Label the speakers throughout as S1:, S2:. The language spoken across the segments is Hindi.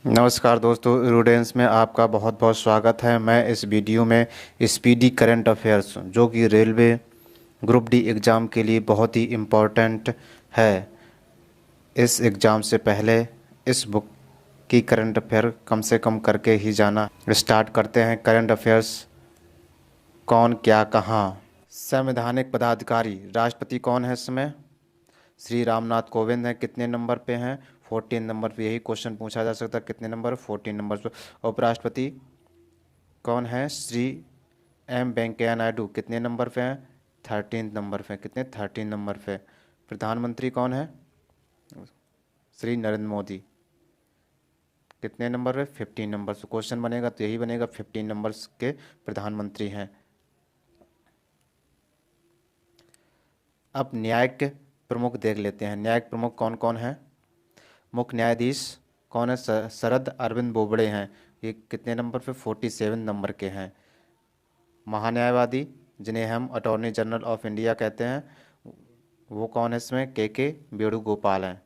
S1: नमस्कार दोस्तों, रूडेंस में आपका बहुत बहुत स्वागत है। मैं इस वीडियो में स्पीडी करंट अफेयर्स जो कि रेलवे ग्रुप डी एग्ज़ाम के लिए बहुत ही इम्पोर्टेंट है। इस एग्ज़ाम से पहले इस बुक की करंट अफेयर कम से कम करके ही जाना। स्टार्ट करते हैं। Current affairs. कौन क्या कहाँ। संवैधानिक पदाधिकारी राष्ट्रपति कौन है इसमें? श्री रामनाथ कोविंद हैं। कितने नंबर पे हैं? 14 नंबर पे। यही क्वेश्चन पूछा जा सकता है। कितने नंबर? 14 नंबर पे। उपराष्ट्रपति कौन है? श्री एम वेंकैया नायडू। कितने नंबर पे हैं? 13 नंबर पे। कितने? 13 नंबर पे। प्रधानमंत्री कौन है? श्री नरेंद्र मोदी। कितने नंबर पे? 15 नंबर से। क्वेश्चन बनेगा तो यही बनेगा, 15 नंबर्स के प्रधानमंत्री हैं। अब न्यायिक प्रमुख देख लेते हैं। न्यायिक प्रमुख कौन कौन है? मुख्य न्यायाधीश कौन है? शरद अरविंद बोबड़े हैं। ये कितने नंबर पे? 47 नंबर के हैं। महान्यायवादी जिन्हें हम अटॉर्नी जनरल ऑफ इंडिया कहते हैं, वो कौन है इसमें? के वेणुगोपाल हैं।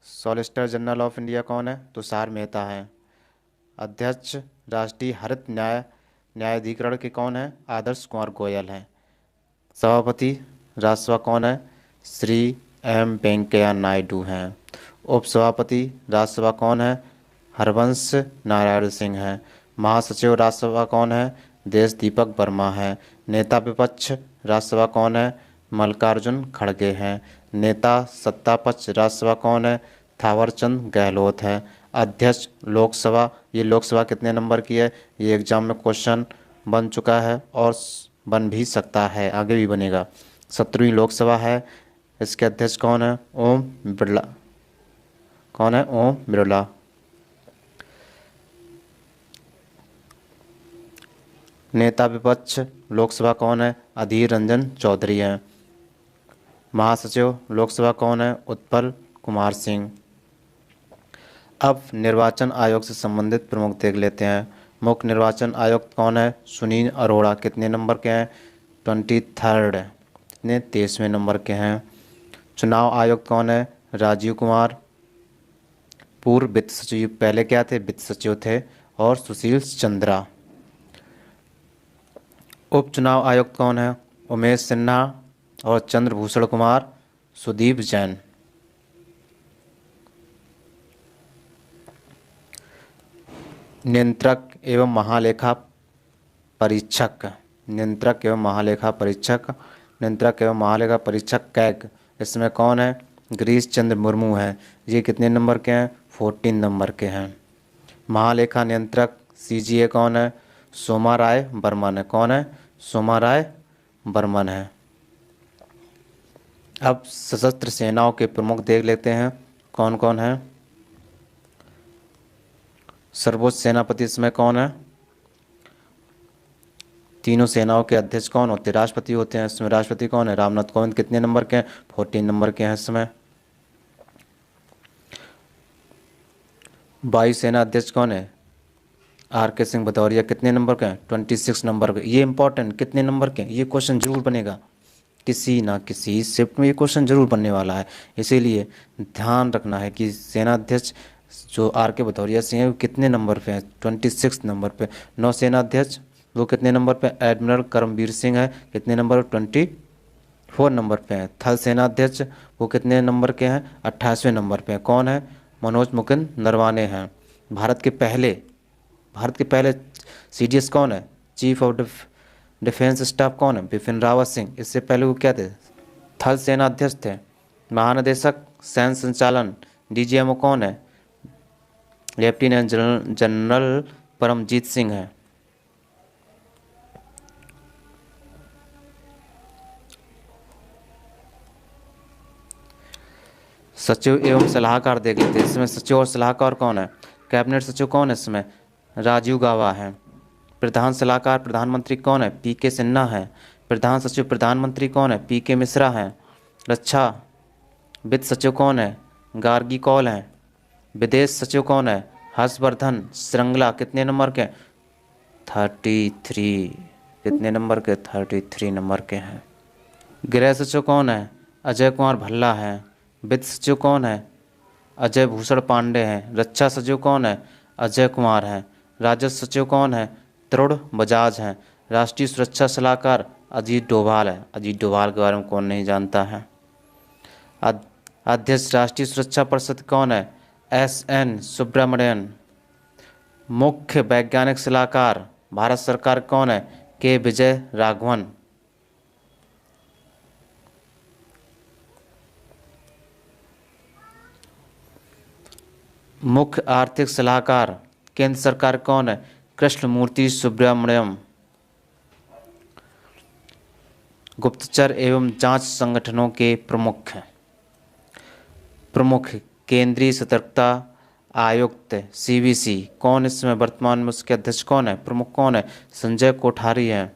S1: सॉलिसिटर जनरल ऑफ इंडिया कौन है? तुषार मेहता है। अध्यक्ष राष्ट्रीय हरित न्यायाधिकरण के कौन है? आदर्श कुमार गोयल हैं। सभापति राज्यसभा कौन है? श्री एम वेंकैया नायडू हैं। उपसभापति राज्यसभा कौन है? हरवंश नारायण सिंह हैं। महासचिव राज्यसभा कौन है? देश दीपक वर्मा है। नेता विपक्ष राज्यसभा कौन है? मल्लिकार्जुन खड़गे हैं। नेता सत्तापक्ष राज्यसभा कौन है? थावरचंद गहलोत है। अध्यक्ष लोकसभा, ये लोकसभा कितने नंबर की है? ये एग्जाम में क्वेश्चन बन चुका है और बन भी सकता है, आगे भी बनेगा। 17वीं लोकसभा है। इसके अध्यक्ष कौन है? ओम बिरला। कौन है? ओम बिरला। नेता विपक्ष लोकसभा कौन है? अधीर रंजन चौधरी हैं। महासचिव लोकसभा कौन है? उत्पल कुमार सिंह। अब निर्वाचन आयोग से संबंधित प्रमुख देख लेते हैं। मुख्य निर्वाचन आयुक्त कौन है? सुनील अरोड़ा। कितने नंबर के हैं? 23rd। कितने? 23वें नंबर के हैं। चुनाव आयुक्त कौन है? राजीव कुमार। पूर्व वित्त सचिव, पहले क्या थे? वित्त सचिव थे। और सुशील चंद्रा। उपचुनाव आयुक्त कौन है? उमेश सिन्हा और चंद्रभूषण कुमार, सुदीप जैन। नियंत्रक एवं महालेखा परीक्षक। नियंत्रक एवं महालेखा परीक्षक। नियंत्रक एवं महालेखा परीक्षक कैग, इसमें कौन है? गिरीश चंद्र मुर्मू है। ये कितने नंबर के हैं? 14 नंबर के हैं। महालेखा नियंत्रक सीजीए कौन है? सोमा राय बर्मन है। कौन है? सोमा राय बर्मन है। अब सशस्त्र सेनाओं के प्रमुख देख लेते हैं कौन कौन है। सर्वोच्च सेनापति इसमें कौन है? तीनों सेनाओं के अध्यक्ष कौन होते हैं? राष्ट्रपति होते हैं। इसमें राष्ट्रपति कौन है? रामनाथ कोविंद। कितने नंबर के हैं? 14 नंबर के हैं इसमें। वायुसेना अध्यक्ष कौन है? आर.के. सिंह भदौरिया। कितने नंबर के हैं? 26 नंबर के। ये इंपॉर्टेंट, कितने नंबर के हैं? ये क्वेश्चन जरूर बनेगा, किसी ना किसी शिफ्ट में ये क्वेश्चन जरूर बनने वाला है। इसीलिए ध्यान रखना है कि सेना अध्यक्ष जो आर.के. भदौरिया सिंह है वो कितने नंबर पे हैं? 26 नंबर पे। नौसेना अध्यक्ष वो कितने नंबर पे? एडमिरल करमबीर सिंह है। कितने नंबर? 24 नंबर पे हैं। थल सेना अध्यक्ष वो कितने नंबर के हैं? 28वें नंबर पे हैं। कौन है? मनोज मुकुंद नरवाने हैं। भारत के पहले सीडीएस कौन है? चीफ ऑफ डिफेंस स्टाफ कौन है? बिपिन रावत सिंह। इससे पहले वो क्या थे? थल सेना अध्यक्ष थे। महानिदेशक सैन्य संचालन डीजीएमओ कौन है? लेफ्टिनेंट जनरल परमजीत सिंह है। सचिव एवं सलाहकार देख लेते हैं। इसमें सचिव और सलाहकार कौन है? कैबिनेट सचिव कौन है इसमें? राजीव गाबा है। प्रधान सलाहकार प्रधानमंत्री कौन है? पीके सिन्हा है। प्रधान सचिव प्रधानमंत्री कौन है? पीके मिश्रा हैं। रक्षा वित्त सचिव कौन है? गार्गी कौल हैं। विदेश सचिव कौन है? हर्षवर्धन श्रृंगला। कितने नंबर के? 33। कितने नंबर के? 33 नंबर के हैं। गृह सचिव कौन है? अजय कुमार भल्ला है। वित्त सचिव कौन है? अजय भूषण पांडे हैं। रक्षा सचिव कौन है? अजय कुमार हैं। राजस्व सचिव कौन है? तरुण बजाज हैं। राष्ट्रीय सुरक्षा सलाहकार अजीत डोभाल है। अजीत डोभाल के बारे में कौन नहीं जानता है। अध्यक्ष राष्ट्रीय सुरक्षा परिषद कौन है? एस.एन. सुब्रमण्यन। मुख्य वैज्ञानिक सलाहकार भारत सरकार कौन है? के विजय राघवन। मुख्य आर्थिक सलाहकार केंद्र सरकार कौन है? कृष्णमूर्ति सुब्रमण्यम। गुप्तचर एवं जांच संगठनों के प्रमुख केंद्रीय सतर्कता आयुक्त सीवीसी कौन? इसमें वर्तमान में उसके अध्यक्ष कौन है? प्रमुख कौन है? संजय कोठारी हैं।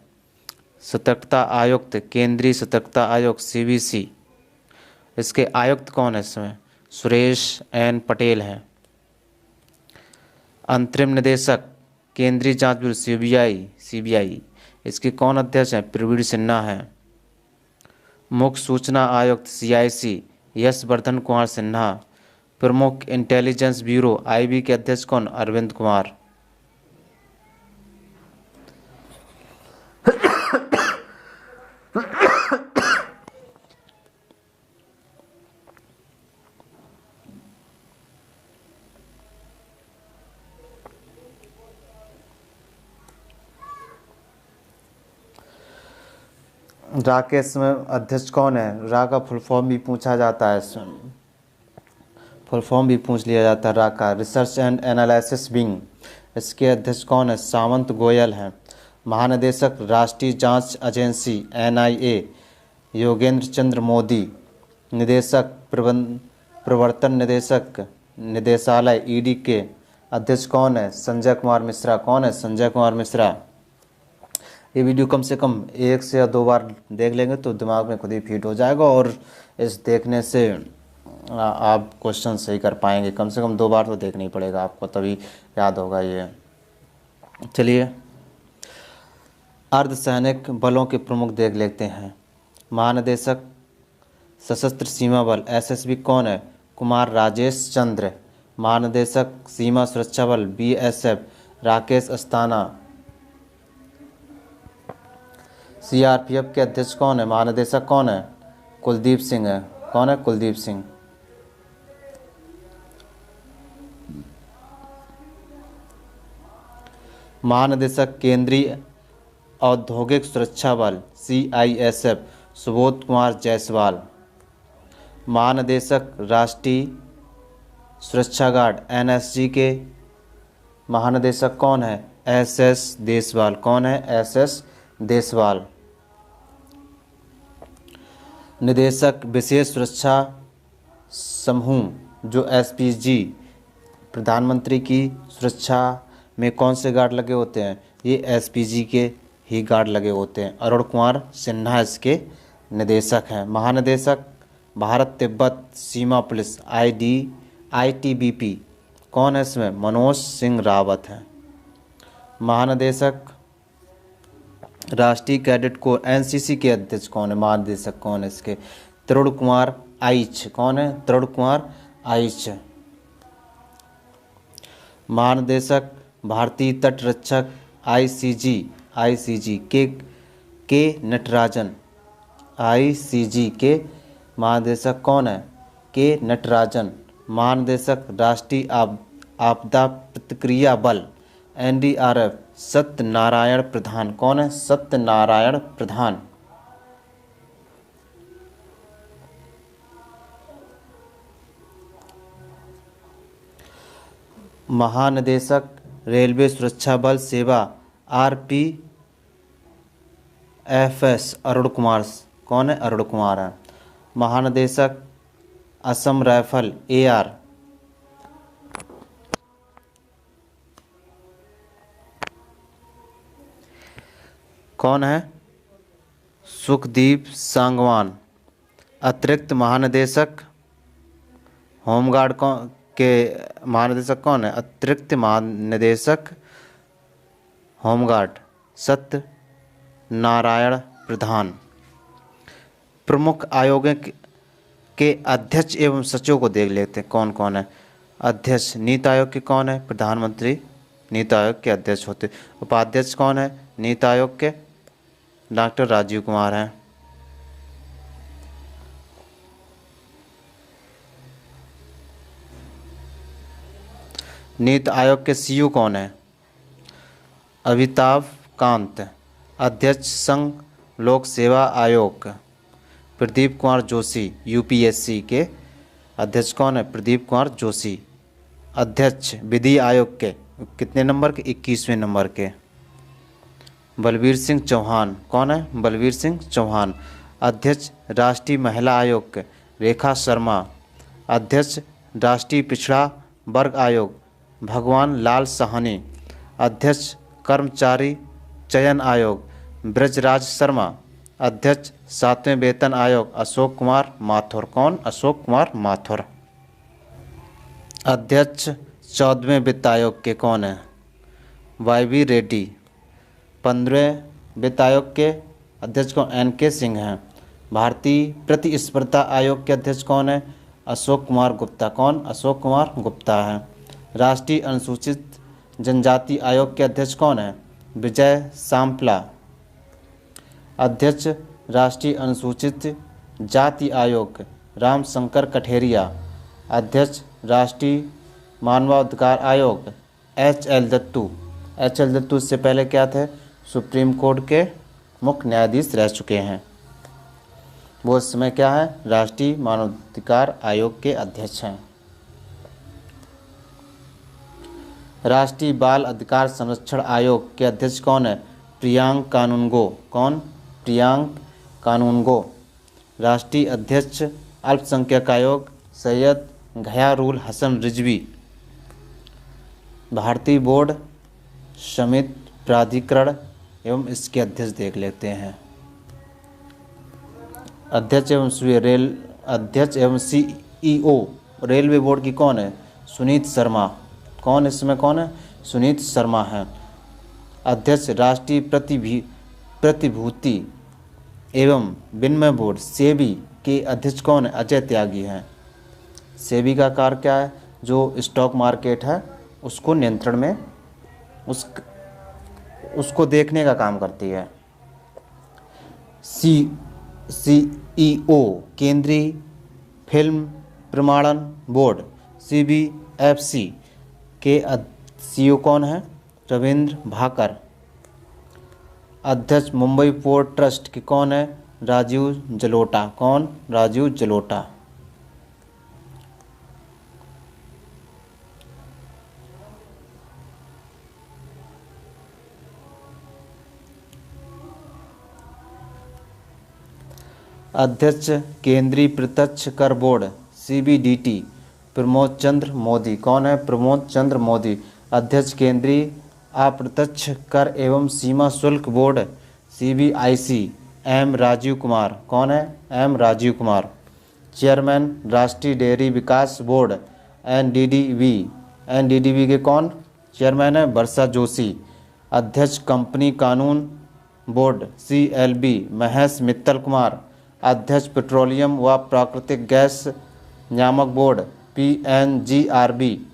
S1: सतर्कता आयुक्त, केंद्रीय सतर्कता आयोग सीवीसी, इसके आयुक्त कौन है? इसमें सुरेश एन पटेल हैं। अंतरिम निदेशक केंद्रीय जांच ब्यूरो सीबीआई, इसके कौन अध्यक्ष हैं? प्रवीण सिन्हा हैं। मुख्य सूचना आयुक्त सीआईसी यश वर्धन कुमार सिन्हा। प्रमुख इंटेलिजेंस ब्यूरो आईबी के अध्यक्ष कौन? अरविंद कुमार। रा के इसमें अध्यक्ष कौन है? रा का फुल फॉर्म भी पूछा जाता है, इसमें फुल फॉर्म भी पूछ लिया जाता है रा का। रिसर्च एंड एनालिसिस विंग, इसके अध्यक्ष कौन है? सावंत गोयल हैं। महानिदेशक राष्ट्रीय जांच एजेंसी एनआईए योगेंद्र चंद्र मोदी। निदेशक प्रवर्तन निदेशक निदेशालय ईडी के अध्यक्ष कौन है? संजय कुमार मिश्रा। कौन है? संजय कुमार मिश्रा। ये वीडियो कम से कम 1 से या 2 बार देख लेंगे तो दिमाग में खुद ही फिट हो जाएगा और इस देखने से आप क्वेश्चन सही कर पाएंगे। कम से कम 2 बार तो देखना ही पड़ेगा आपको, तभी याद होगा ये। चलिए अर्धसैनिक बलों के प्रमुख देख लेते हैं। महानिदेशक सशस्त्र सीमा बल एसएसबी कौन है? कुमार राजेश चंद्र। महानिदेशक सीमा सुरक्षा बल बीएसएफ राकेश अस्थाना। सीआरपीएफ के अध्यक्ष कौन है? महानिदेशक कौन है? कुलदीप सिंह है। कौन है? कुलदीप सिंह। महानिदेशक केंद्रीय औद्योगिक सुरक्षा बल सीआईएसएफ सुबोध कुमार जायसवाल। महानिदेशक राष्ट्रीय सुरक्षा गार्ड एनएसजी के महानिदेशक कौन है? एसएस देसवाल। कौन है? एसएस देसवाल। निदेशक विशेष सुरक्षा समूह जो एसपीजी, प्रधानमंत्री की सुरक्षा में कौन से गार्ड लगे होते हैं? ये एसपीजी के ही गार्ड लगे होते हैं। अरुण कुमार सिन्हा इसके निदेशक हैं। महानिदेशक भारत तिब्बत सीमा पुलिस आईटीबीपी कौन है? इसमें मनोज सिंह रावत हैं। महानिदेशक राष्ट्रीय कैडेट कोर एनसीसी के अध्यक्ष कौन है? महानिदेशक कौन है इसके? तरुण कुमार आइच। कौन है? तरुण कुमार आइच। महानिदेशक भारतीय तट रक्षक आईसीजी के नटराजन। आईसीजी के महानिदेशक कौन है? के नटराजन। महानिदेशक राष्ट्रीय आपदा प्रतिक्रिया बल एनडीआरएफ सत्यनारायण प्रधान। कौन है? सत्यनारायण प्रधान। महानिदेशक रेलवे सुरक्षा बल सेवा आरपीएफएस अरुण कुमार। कौन है? अरुण कुमार है। महानिदेशक असम राइफल एआर कौन है? सुखदीप सांगवान। अतिरिक्त महानिदेशक होमगार्ड के महानिदेशक कौन है? अतिरिक्त महानिदेशक होमगार्ड सत्य नारायण प्रधान। प्रमुख आयोगों के अध्यक्ष एवं सचिव को देख लेते हैं कौन कौन है। अध्यक्ष नीति आयोग के कौन है? प्रधानमंत्री नीति आयोग के अध्यक्ष होते। उपाध्यक्ष कौन है नीति आयोग के? डॉक्टर राजीव कुमार हैं। नीति आयोग के सीईओ कौन है? अमिताभ कांत। अध्यक्ष संघ लोक सेवा आयोग प्रदीप कुमार जोशी। यूपीएससी के अध्यक्ष कौन है? प्रदीप कुमार जोशी। अध्यक्ष विधि आयोग के कितने नंबर के? 21वें नंबर के बलबीर सिंह चौहान। कौन है? बलबीर सिंह चौहान। अध्यक्ष राष्ट्रीय महिला आयोग के रेखा शर्मा। अध्यक्ष राष्ट्रीय पिछड़ा वर्ग आयोग भगवान लाल साहनी। अध्यक्ष कर्मचारी चयन आयोग ब्रजराज शर्मा। अध्यक्ष 7वें वेतन आयोग अशोक कुमार माथुर। कौन? अशोक कुमार माथुर। अध्यक्ष 14वें वित्त आयोग के कौन है? वाई रेड्डी। 15वें वित्त आयोग के अध्यक्ष कौन? एन.के. सिंह हैं। भारतीय प्रतिस्पर्धा आयोग के अध्यक्ष कौन है? अशोक कुमार गुप्ता। कौन? अशोक कुमार गुप्ता है। राष्ट्रीय अनुसूचित जनजाति आयोग के अध्यक्ष कौन है? विजय सांपला। अध्यक्ष राष्ट्रीय अनुसूचित जाति आयोग रामशंकर कठेरिया। अध्यक्ष राष्ट्रीय मानवाधिकार आयोग एच.एल. दत्तू। एच.एल. दत्तू इससे पहले क्या थे? सुप्रीम कोर्ट के मुख्य न्यायाधीश रह चुके हैं। वो इस समय क्या है? राष्ट्रीय मानवाधिकार आयोग के अध्यक्ष हैं। राष्ट्रीय बाल अधिकार संरक्षण आयोग के अध्यक्ष कौन है? प्रियांक कानूनगो। कौन? प्रियांक कानूनगो। राष्ट्रीय अध्यक्ष अल्पसंख्यक आयोग सैयद घयारुल हसन रिजवी। भारतीय बोर्ड समिति प्राधिकरण एवं इसके अध्यक्ष देख लेते हैं। अध्यक्ष एवं सीईओ रेलवे बोर्ड की कौन है? सुनीत शर्मा। कौन? इसमें कौन है? सुनीत शर्मा है। अध्यक्ष राष्ट्रीय प्रतिभूति एवं विनिमय बोर्ड सेबी के अध्यक्ष कौन है? अजय त्यागी हैं। सेबी का कार्य क्या है? जो स्टॉक मार्केट है उसको नियंत्रण में उसको देखने का काम करती है। सीईओ केंद्रीय फिल्म प्रमाणन बोर्ड सीबीएफसी के सीईओ कौन है? रविंद्र भाकर। अध्यक्ष मुंबई पोर्ट ट्रस्ट के कौन है? राजीव जलोटा। कौन? राजीव जलोटा। अध्यक्ष केंद्रीय प्रत्यक्ष कर बोर्ड सीबीडीटी प्रमोद चंद्र मोदी। कौन है? प्रमोद चंद्र मोदी। अध्यक्ष केंद्रीय अप्रत्यक्ष कर एवं सीमा शुल्क board CBIC M Rajiv Kumar. कौन है? एम राजीव कुमार। चेयरमैन राष्ट्रीय डेयरी विकास बोर्ड एनडीडीबी के कौन चेयरमैन है? वर्षा जोशी। अध्यक्ष कंपनी कानून बोर्ड सीएलबी महेश मित्तल कुमार। अध्यक्ष पेट्रोलियम व प्राकृतिक गैस नियामक बोर्ड पीएनजीआरबी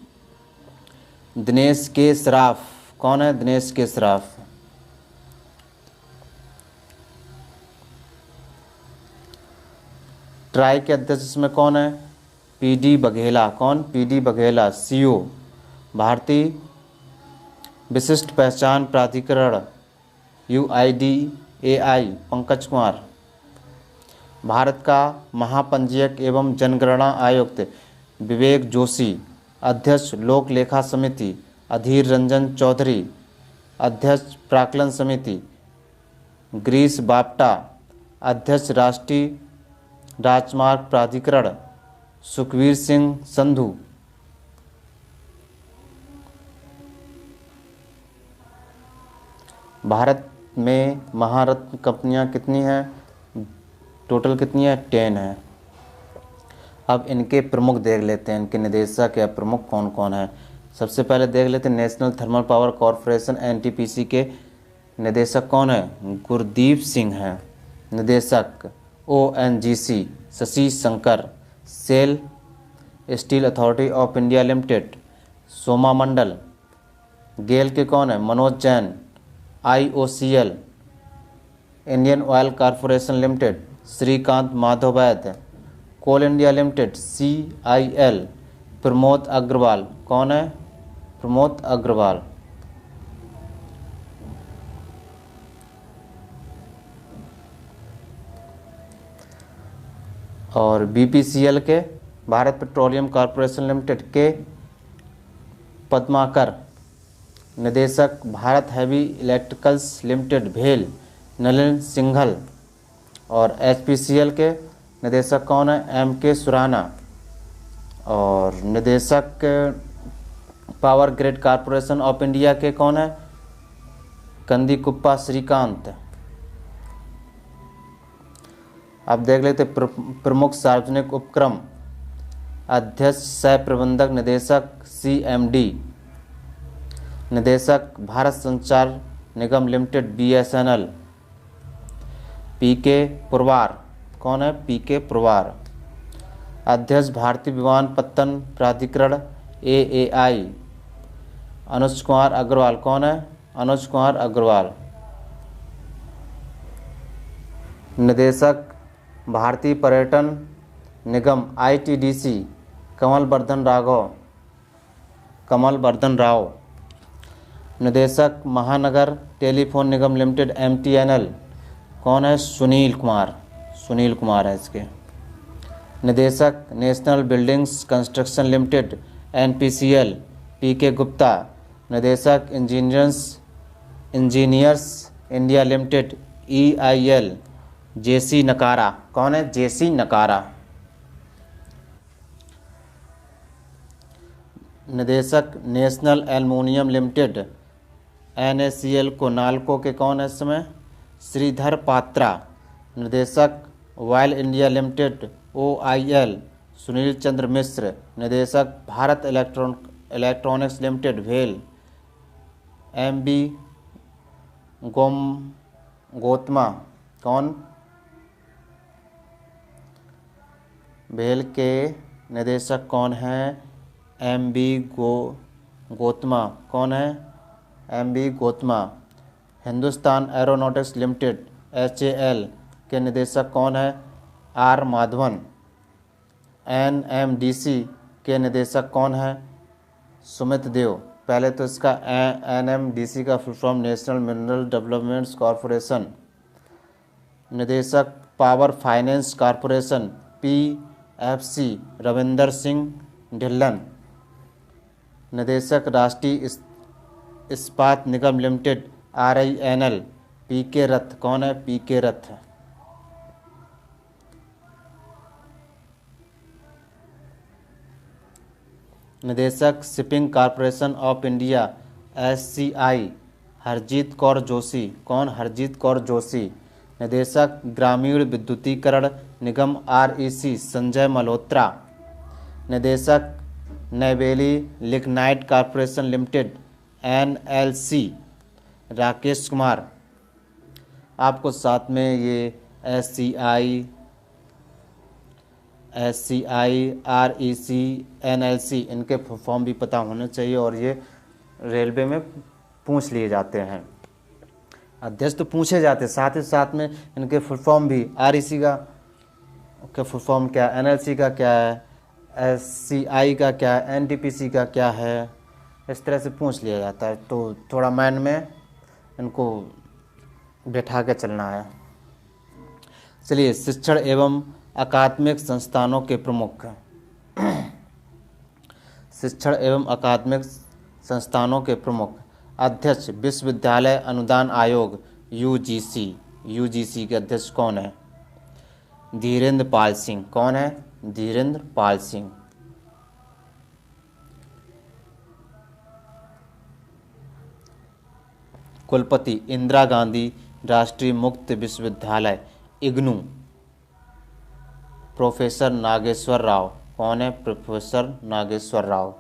S1: दिनेश के सराफ। कौन है? दिनेश के सराफ। ट्राई के अध्यक्ष इसमें कौन है? पीडी बघेला। कौन? पीडी बघेला। सीओ भारतीय विशिष्ट पहचान प्राधिकरण यूआईडीएआई पंकज कुमार। भारत का महापंजीयक एवं जनगणना आयुक्त विवेक जोशी। अध्यक्ष लोक लेखा समिति अधीर रंजन चौधरी। अध्यक्ष प्राक्कलन समिति गिरीश बापटा। अध्यक्ष राष्ट्रीय राजमार्ग प्राधिकरण सुखवीर सिंह संधू। भारत में महारत्न कंपनियां कितनी हैं? टोटल कितनी है? 10 है। अब इनके प्रमुख देख लेते हैं, इनके निदेशक या प्रमुख कौन कौन है। सबसे पहले देख लेते हैं National Thermal Power Corporation NTPC के निदेशक कौन है? गुरदीप सिंह हैं। निदेशक ONGC Shashi Shankar. SAIL Steel Authority of India Limited, Soma Mandal. GAIL के कौन है? Manoj Jain. IOCL Indian Oil Corporation Limited, Shrikant Madhav Vaidya. Coal India Limited CIL, Pramod Agarwal. कौन है? प्रमोद अग्रवाल। और BPCL के, भारत पेट्रोलियम कॉरपोरेशन लिमिटेड के पद्माकर। निदेशक भारत हैवी इलेक्ट्रिकल्स लिमिटेड भेल, नलिन सिंघल। और HPCL के निदेशक कौन है? MK सुराना। और निदेशक power grid corporation of India के कौन है? कंदीकुप्पा श्रीकांत। अब देख लेते प्रमुख सार्वजनिक उपक्रम अध्यक्ष सह प्रबंधक निदेशक CMD। निदेशक भारत संचार निगम लिमिटेड BSNL, PK पुरवार। कौन है? PK पुरवार। अध्यक्ष भारतीय विमानपत्तन प्राधिकरण AAI, अनुज कुमार अग्रवाल। कौन है? अनुज कुमार अग्रवाल। निदेशक भारतीय पर्यटन निगम ITDC, कमल वर्धन राव। निदेशक महानगर टेलीफोन निगम लिमिटेड MTNL, कौन है? सुनील कुमार है इसके। निदेशक National Buildings Construction Limited NPCL, PK Gupta. निदेशक Engineers India Limited EIL, JC नकारा। कौन है? JC नकारा। निदेशक नेशनल एल्युमिनियम लिमिटेड NACL को नालको के कौन है इस समय? श्रीधर पात्रा। निदेशक Oil India Limited OIL, Sunil Chandra Mishra. निदेशक भारत इलेक्ट्रॉनिक्स लिमिटेड भेल, MB गौतमा। कौन? भेल के निदेशक कौन है? MB गौतमा। कौन है? MB Gautama. Hindustan Aeronautics Limited HAL के निदेशक कौन है? R माधवन। NMDC के निदेशक कौन है? सुमित देव। पहले तो इसका NMDC का full form National Mineral Development Corporation. निदेशक Power Finance Corporation PFC, Ravinder Singh Dhillon. निदेशक राष्ट्रीय इस्पात निगम लिमिटेड RINL, PK रथ। कौन है? PK रथ। निदेशक shipping corporation of India SCI, Harjeet Kaur Joshi. कौन? हरजीत कौर जोशी। निदेशक ग्रामीण विद्युतीकरण निगम REC, संजय मल्होत्रा। निदेशक Neyveli Lignite Corporation Limited NLC, Rakesh Kumar. आपको साथ में ये SCI, REC, NLC इनके फॉर्म भी पता होने चाहिए और ये रेलवे में पूछ लिए जाते हैं। अध्यक्ष तो पूछे जाते हैं, साथ ही साथ में इनके फुल फॉर्म भी, REC का फुल फॉर्म क्या है, NLC का क्या है, SCI का क्या है, NTPC का क्या है, इस तरह से पूछ लिया जाता है। तो थोड़ा माइंड में इनको बैठा के चलना है। चलिए, शिक्षण एवं अकादमिक संस्थानों के प्रमुख। शिक्षण एवं अकादमिक संस्थानों के प्रमुख अध्यक्ष विश्वविद्यालय अनुदान आयोग UGC के अध्यक्ष कौन है? धीरेन्द्र पाल सिंह। कौन है? धीरेन्द्र पाल सिंह। कुलपति इंदिरा गांधी राष्ट्रीय मुक्त विश्वविद्यालय IGNOU, प्रोफेसर नागेश्वर राव। कौन है? प्रोफेसर नागेश्वर राव।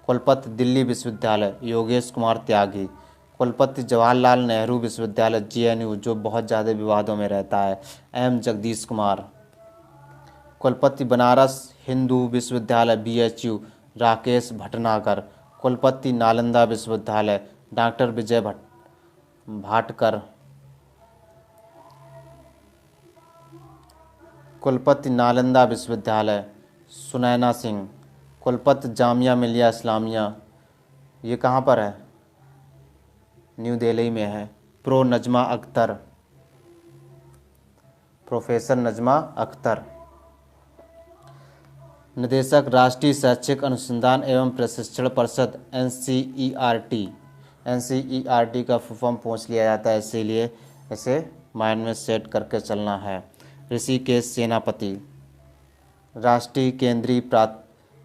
S1: कुलपति दिल्ली विश्वविद्यालय योगेश कुमार त्यागी। कुलपति जवाहरलाल नेहरू विश्वविद्यालय JNU, जो बहुत ज़्यादा विवादों में रहता है, M जगदीश कुमार। कुलपति बनारस हिंदू विश्वविद्यालय BHU राकेश भटनागर। कुलपति नालंदा विश्वविद्यालय डॉक्टर विजय भाटकर। कुलपति नालंदा विश्वविद्यालय सुनैना सिंह। कुलपति जामिया मिलिया इस्लामिया, ये कहाँ पर है? न्यू दिल्ली में है। Pro Najma Akhtar, professor Najma Akhtar. निदेशक राष्ट्रीय शैक्षिक अनुसंधान एवं प्रशिक्षण परिषद NCERT। NCERT का फुल फॉर्म पूछ लिया जाता है, इसीलिए इसे माइंड में सेट करके चलना है। ऋषिकेश सेनापति। राष्ट्रीय केंद्रीय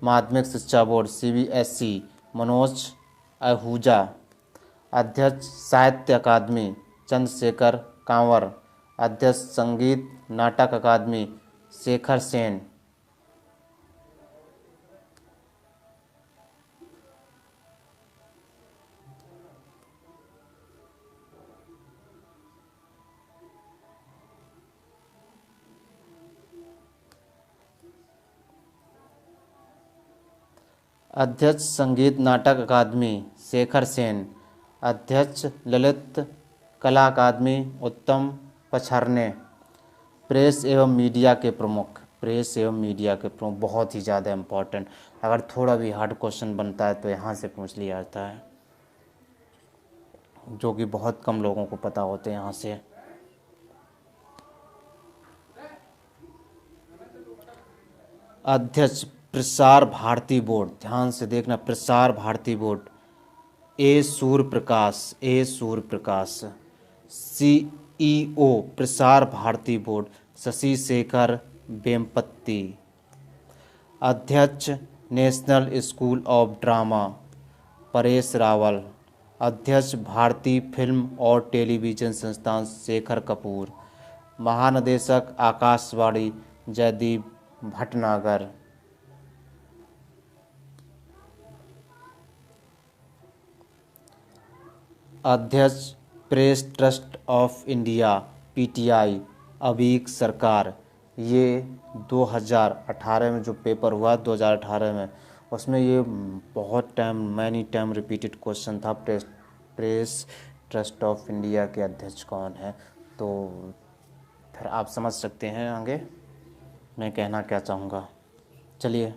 S1: माध्यमिक शिक्षा बोर्ड CBSE मनोज आहूजा। अध्यक्ष साहित्य अकादमी चंद्रशेखर कांवर। अध्यक्ष संगीत नाटक अकादमी शेखर सेन। अध्यक्ष संगीत नाटक अकादमी शेखर सेन। अध्यक्ष ललित कला अकादमी उत्तम पछरने। प्रेस एवं मीडिया के प्रमुख, प्रेस एवं मीडिया के प्रमुख बहुत ही ज़्यादा इम्पोर्टेंट, अगर थोड़ा भी हार्ड क्वेश्चन बनता है तो यहाँ से पूछ लिया जाता है, जो कि बहुत कम लोगों को पता होते हैं यहाँ से। अध्यक्ष प्रसार भारती बोर्ड, ध्यान से देखना, Prasar Bharati board A Surya Prakash. CEO Prasar Bharati board Shashi Shekhar Vempati. अध्यक्ष national school of drama Paresh Rawal. अध्यक्ष भारतीय फिल्म और टेलीविज़न संस्थान शेखर कपूर। महानिदेशक आकाशवाणी जयदीप भटनागर। अध्यक्ष press trust of India PTI अवीक सरकार। ये 2018 में जो पेपर हुआ 2018 में, उसमें ये बहुत मैनी टाइम रिपीटेड क्वेश्चन था, प्रेस ट्रस्ट ऑफ इंडिया के अध्यक्ष कौन है। तो फिर आप समझ सकते हैं आगे मैं कहना क्या चाहूँगा। चलिए,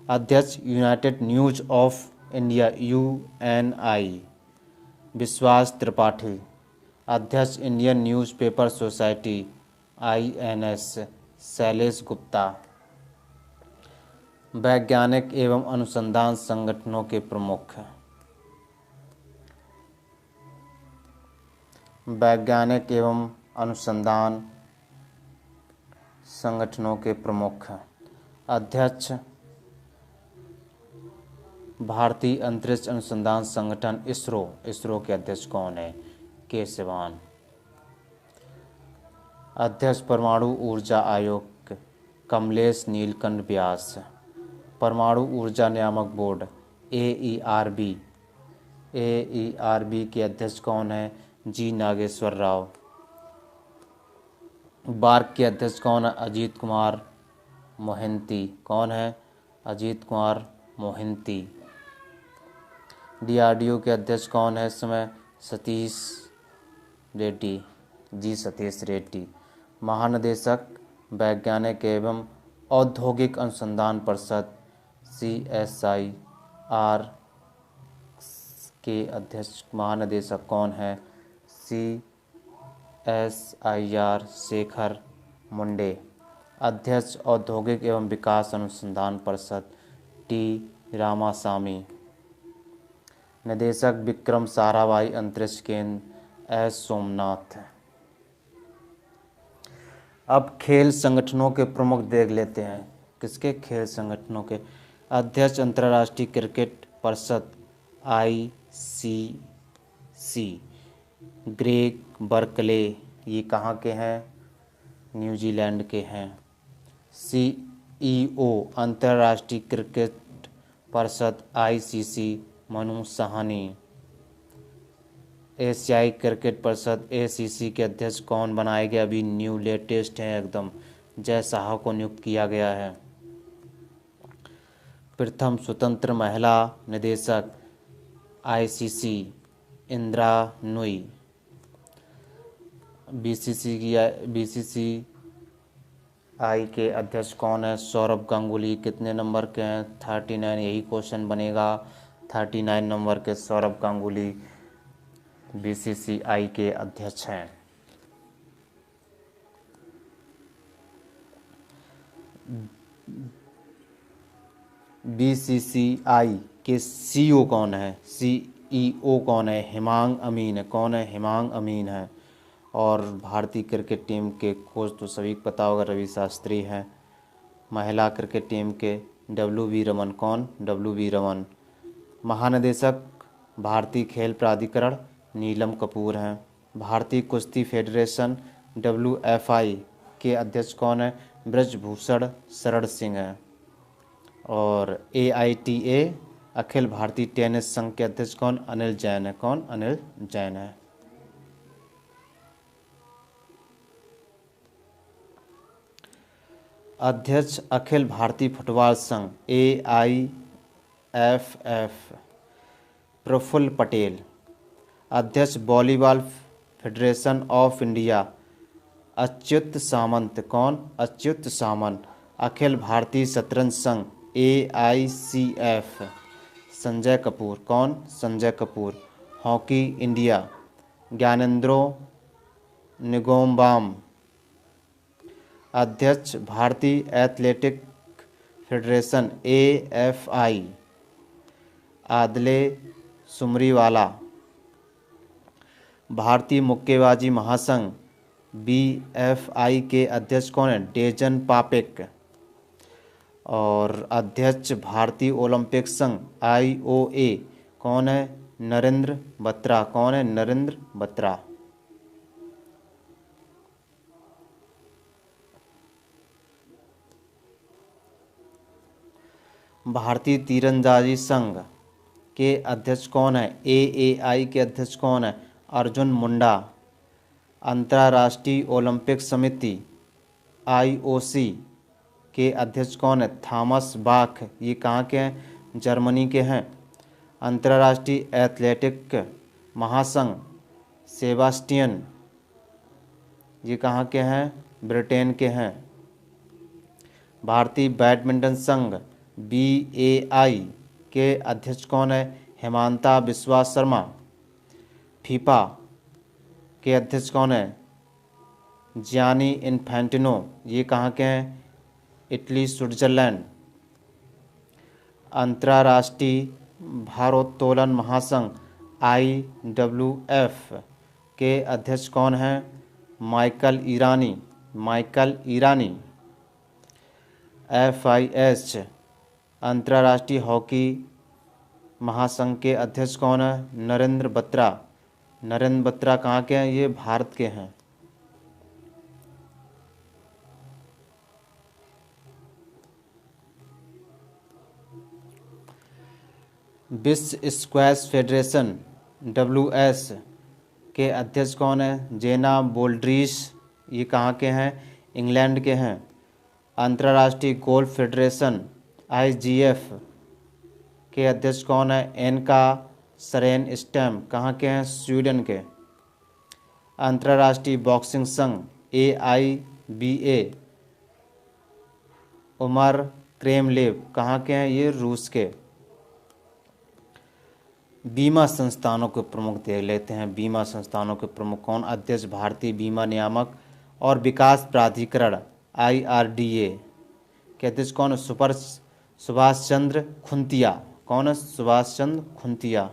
S1: अध्यक्ष United news of India UNI विश्वास त्रिपाठी। अध्यक्ष Indian newspaper society INS Shailesh Gupta. वैज्ञानिक एवं अनुसंधान संगठनों के प्रमुख, वैज्ञानिक एवं अनुसंधान संगठनों के प्रमुख। अध्यक्ष भारतीय अंतरिक्ष अनुसंधान संगठन इसरो के अध्यक्ष कौन है? के सिवान। अध्यक्ष परमाणु ऊर्जा आयोग कमलेश नीलकंठ व्यास। परमाणु ऊर्जा नियामक बोर्ड AERB के अध्यक्ष कौन है? G नागेश्वर राव। बार्क के अध्यक्ष कौन है? अजीत कुमार मोहिंती। कौन है? अजीत कुमार मोहिंती। DRDO के अध्यक्ष कौन है इस समय? सतीश रेड्डी, G सतीश रेड्डी। महानिदेशक वैज्ञानिक एवं औद्योगिक अनुसंधान परिषद CSIR के अध्यक्ष महानिदेशक कौन है? CSIR शेखर मुंडे। अध्यक्ष औद्योगिक एवं विकास अनुसंधान परिषद T रामासामी। निदेशक विक्रम साराभाई अंतरिक्ष केंद्र S सोमनाथ। अब खेल संगठनों के प्रमुख देख लेते हैं। किसके? खेल संगठनों के। अध्यक्ष अंतर्राष्ट्रीय क्रिकेट परिषद ICC ग्रेग बर्कले, ये कहाँ के हैं? न्यूजीलैंड के हैं। CEO अंतर्राष्ट्रीय क्रिकेट परिषद ICC मनु साहनी। एशियाई क्रिकेट परिषद ACC के अध्यक्ष कौन बनाए गए? अभी न्यू लेटेस्ट हैं एकदम, जय साहा को नियुक्त किया गया है। प्रथम स्वतंत्र महिला निदेशक आईसीसी इंदिरा नूई। बीसीसीआई के अध्यक्ष कौन है? सौरभ गांगुली। कितने नंबर के हैं? 39। यही क्वेश्चन बनेगा। 39 नंबर के सौरभ गांगुली बीसीसीआई के अध्यक्ष हैं। बीसीसीआई के सीईओ कौन है? सीईओ कौन है? हिमांग अमीन है। कौन है? हिमांग अमीन है। और भारतीय क्रिकेट टीम के कोच तो सभी को पता होगा, रवि शास्त्री हैं। महिला क्रिकेट टीम के WV रमन। कौन? WV रमन। महानिदेशक भारतीय खेल प्राधिकरण नीलम कपूर हैं। भारतीय कुश्ती फेडरेशन WFI के अध्यक्ष कौन है? ब्रजभूषण शरण सिंह हैं। और AITA अखिल भारतीय टेनिस संघ के अध्यक्ष कौन? अनिल जैन है। कौन? अनिल जैन है। अध्यक्ष अखिल भारतीय फुटबॉल संघ AIFF प्रफुल्ल पटेल। अध्यक्ष Volleyball Federation of India Achyut Samanta. कौन? अच्युत सामंत। अखिल भारतीय शतरंज संघ AICF संजय कपूर। कौन? संजय कपूर। Hockey India Gyanendro Ningombam. अध्यक्ष भारतीय एथलेटिक फेडरेशन AFI आदले सुमरीवाला। भारतीय मुक्केबाजी महासंघ BFI के अध्यक्ष कौन है? डेजन पापेक। और अध्यक्ष भारतीय ओलंपिक संघ IOA कौन है? नरेंद्र बत्रा। कौन है? नरेंद्र बत्रा। भारतीय तीरंदाजी संघ के अध्यक्ष कौन है? AAI के अध्यक्ष कौन है? अर्जुन मुंडा। अंतर्राष्ट्रीय ओलंपिक समिति IOC के अध्यक्ष कौन है? थॉमस बाख। ये कहाँ के हैं? जर्मनी के हैं। अंतर्राष्ट्रीय एथलेटिक महासंघ सेबास्टियन। ये कहाँ के हैं? ब्रिटेन के हैं। भारतीय बैडमिंटन संघ BAI के अध्यक्ष कौन है? हेमंता बिस्वा शर्मा। फीफा के अध्यक्ष कौन है? Gianni Infantino. ये कहाँ के हैं? Italy Switzerland. अंतर्राष्ट्रीय भारोत्तोलन महासंघ IWF के अध्यक्ष कौन हैं? माइकल ईरानी। माइकल ईरानी। FIH अंतर्राष्ट्रीय हॉकी महासंघ के अध्यक्ष कौन है? नरेंद्र बत्रा। नरेंद्र बत्रा कहाँ के हैं? ये भारत के हैं। विश्व स्क्वैश फेडरेशन WS के अध्यक्ष कौन है? जेना बोल्ड्रिस। ये कहाँ के हैं? इंग्लैंड के हैं। अंतर्राष्ट्रीय गोल्फ फेडरेशन IGF के अध्यक्ष कौन है? एनका सरेन स्टैम। कहाँ के हैं? स्वीडन के। अंतर्राष्ट्रीय बॉक्सिंग संघ AIBA उमर क्रेमलेव। कहाँ के हैं? ये रूस के। बीमा संस्थानों के प्रमुख देख लेते हैं। बीमा संस्थानों के प्रमुख कौन? अध्यक्ष भारतीय बीमा नियामक और विकास प्राधिकरण IRDA के अध्यक्ष कौन है? सुभाष चंद्र खुंतिया। कौन है? सुभाष चंद्र खुंतिया।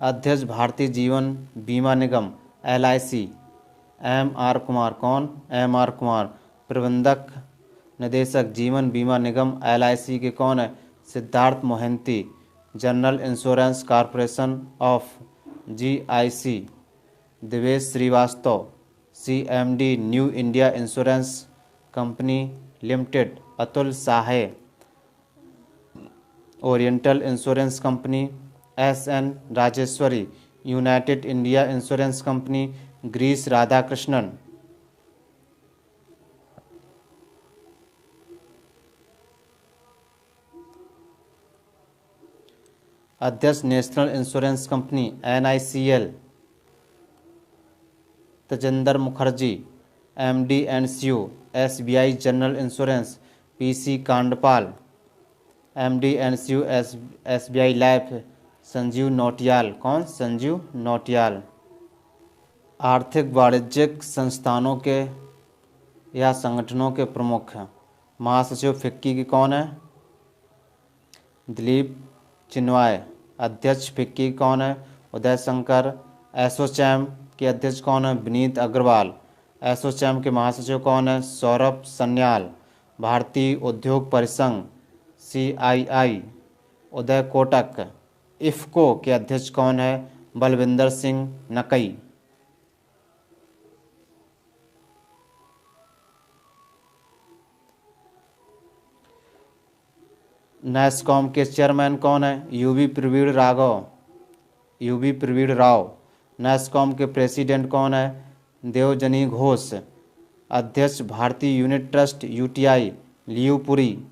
S1: अध्यक्ष भारतीय जीवन बीमा निगम LIC MR कुमार। कौन? MR कुमार। प्रबंधक निदेशक जीवन बीमा निगम LIC के कौन है? Siddhartha Mohanty. General Insurance Corporation of GIC Divesh Srivastava. CMD New India Insurance Company Limited Atul Sahai. Oriental Insurance Company S N. Rajeshwari, United India Insurance Company, Girish Radhakrishnan. अध्यक्ष National Insurance Company NICL, Tajinder Mukherjee. MD and CEO SBI General Insurance, PC Kandpal. MD and CEO SBI Life, Sanjeev Nautiyal. कौन? संजीव नौटियाल। आर्थिक वाणिज्यिक संस्थानों के या संगठनों के प्रमुख महासचिव फिक्की की कौन है? दिलीप चिनवाय। अध्यक्ष फिक्की कौन है? उदय शंकर। एसोचैम के अध्यक्ष कौन है? विनीत अग्रवाल। एसोचैम के महासचिव कौन है? सौरभ सन्याल। भारतीय उद्योग परिसंघ CII, उदय कोटक। इफ़को के अध्यक्ष कौन है? बलविंदर सिंह नकई। नैस्कॉम के चेयरमैन कौन है? यूवी प्रवीण राव। नैस्कॉम के प्रेसिडेंट कौन है? देवजनी घोष। अध्यक्ष भारतीय यूनिट ट्रस्ट UTI, लियू Puri.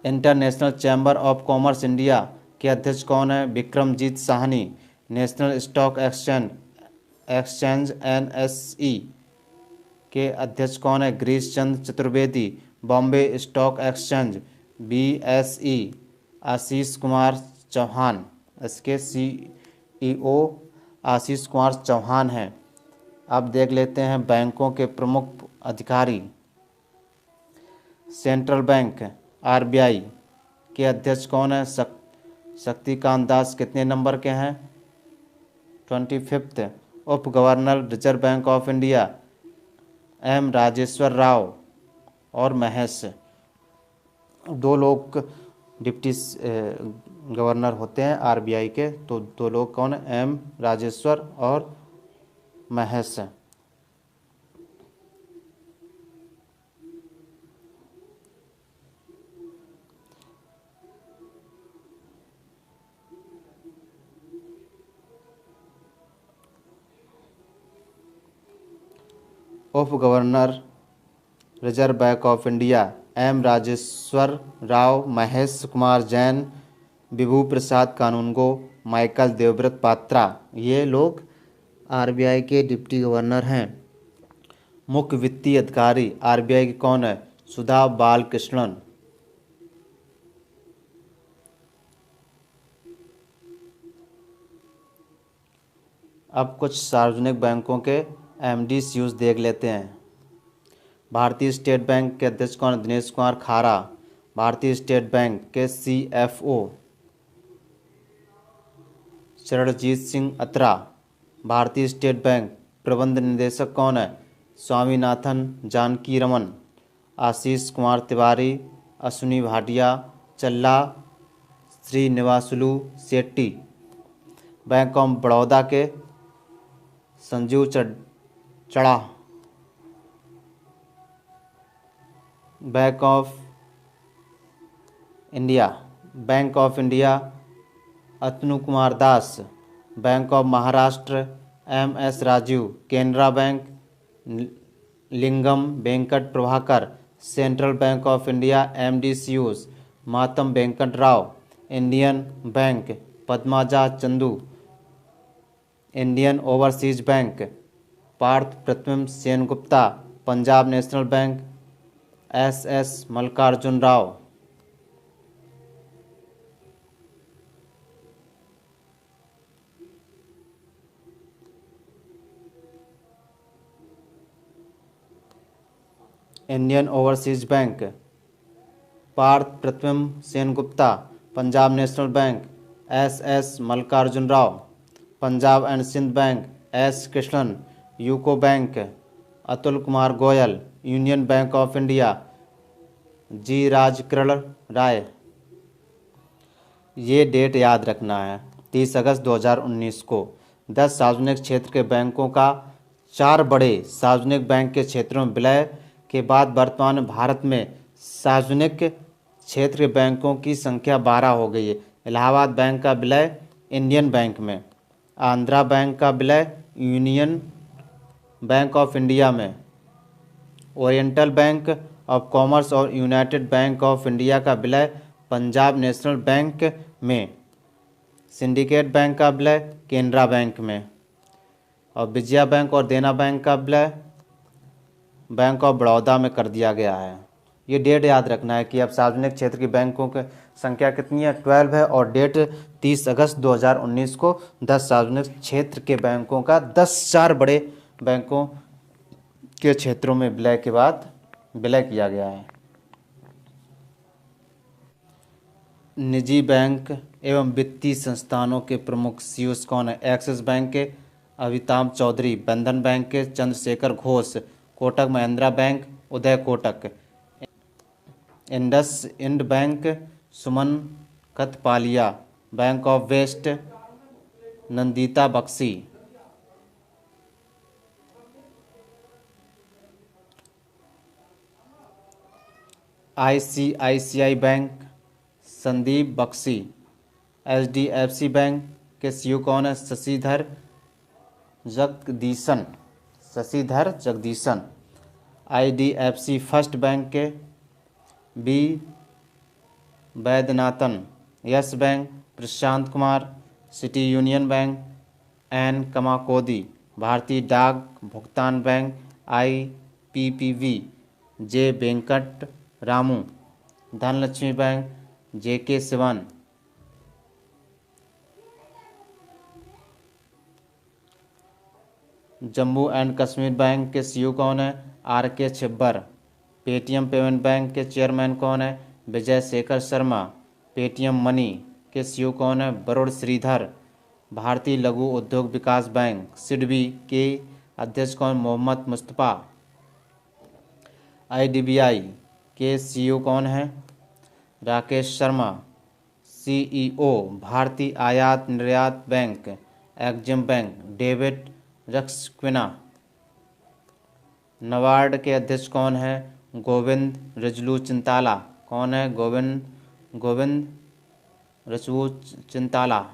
S1: International Chamber of Commerce India के अध्यक्ष कौन है? Vikramjit Sahney. National Stock Exchange NSE के अध्यक्ष कौन है? Girish Chandra Chaturvedi. Bombay Stock Exchange BSE, Ashish Kumar Chauhan. इसके CEO आशीष कुमार चौहान हैं। अब देख लेते हैं बैंकों के प्रमुख अधिकारी। सेंट्रल बैंक RBI के अध्यक्ष कौन है? शक्तिकांत दास। कितने नंबर के हैं? 25। उप governor reserve bank of India M. Rajeshwar Rao और महेश। दो लोग डिप्टी गवर्नर होते हैं RBI के, तो दो लोग कौन है? M. राजेश्वर और महेश। उप governor reserve bank of India M. Rajeshwar Rao, Mahesh Kumar Jain, Vibhu Prasad Kanungo, Michael Debabrata Patra. ये लोग RBI के डिप्टी गवर्नर हैं। मुख्य वित्तीय अधिकारी RBI के कौन है? सुधा बालकृष्णन। अब कुछ सार्वजनिक बैंकों के MD/CEOs देख लेते हैं। भारतीय स्टेट बैंक के अध्यक्ष कौन? दिनेश कुमार खारा। भारतीय स्टेट बैंक के CFO चरणजीत सिंह अत्रा। भारतीय स्टेट बैंक प्रबंध निदेशक कौन है? स्वामीनाथन जानकी रमन। आशीष कुमार तिवारी, अश्विनी भाटिया, चल्ला श्रीनिवासुलु शेट्टी। बैंक ऑफ बड़ौदा के Sanjiv Chadha. Bank of India Atanu Kumar Das. Bank of Maharashtra MS Rajeev. Canara Bank Lingam Venkat Prabhakar. Central Bank of India MD/CEOs Matam Venkat Rao. Indian Bank Padmaja Chandu. Indian Overseas Bank Partha Pratibimb Sengupta. Punjab National Bank SS Mallikarjun Rao. Indian Overseas Bank Partha Pratibimb Sengupta. Punjab National Bank SS Mallikarjun Rao. Punjab and Sindh Bank S Krishnan. UCO Bank Atul Kumar Goel. Union Bank of India G Rajkiran Rai. ये डेट याद रखना है, 30 अगस्त 2019 को 10 सार्वजनिक क्षेत्र के बैंकों का 4 बड़े सार्वजनिक बैंक के क्षेत्रों में विलय के बाद वर्तमान में भारत में सार्वजनिक क्षेत्र के बैंकों की संख्या 12 हो गई है। इलाहाबाद बैंक का विलय इंडियन बैंक में, आंध्रा बैंक का विलय यूनियन बैंक ऑफ इंडिया में, ओरिएंटल बैंक ऑफ कॉमर्स और यूनाइटेड बैंक ऑफ इंडिया का विलय पंजाब नेशनल बैंक में, सिंडिकेट बैंक का विलय केनरा बैंक में, और विजया बैंक और देना बैंक का विलय बैंक ऑफ बड़ौदा में कर दिया गया है। ये डेट याद रखना है कि अब सार्वजनिक क्षेत्र की बैंकों की संख्या कितनी है, 12 है, और डेट 30 अगस्त 2019 को 10 सार्वजनिक क्षेत्र के बैंकों का 4 बड़े बैंकों के क्षेत्रों में विलय के बाद विलय किया गया है। निजी बैंक एवं वित्तीय संस्थानों के प्रमुख सीईओ कौन है? एक्सिस बैंक के अमिताभ चौधरी, बंधन बैंक के Chandrashekhar Ghosh, Kotak Mahindra Bank Uday Kotak, IndusInd Bank Suman Kathpalia, Bank of West Nandita Bakshi, ICICI Bank Sandeep Bakshi, HDFC Bank के सीईओ कौन है? Sashidhar Jagdishan, IDFC First Bank के B Vaidyanathan, Yes Bank Prashant Kumar, City Union Bank N Kamakodi, भारतीय डाक भुगतान Bank IPPV J Venkat Ramu, Dhanlaxmi Bank JK Sivan, Jammu and Kashmir Bank के सीईओ कौन है? RK Chhibber, Paytm payment bank के चेयरमैन कौन है? विजय शेखर शर्मा, पेटीएम मनी के सीईओ कौन है? वरुण श्रीधर, भारतीय लघु उद्योग विकास बैंक सिडबी के अध्यक्ष कौन? मोहम्मद मुस्तफ़ा, IDBI के सीईओ कौन है? राकेश शर्मा, CEO भारतीय आयात निर्यात Bank EXIM Bank David Rasquinha, NABARD के अध्यक्ष कौन है? गोविंद रिजलू चिंताला, कौन है? गोविंद रिजलू चिंताला।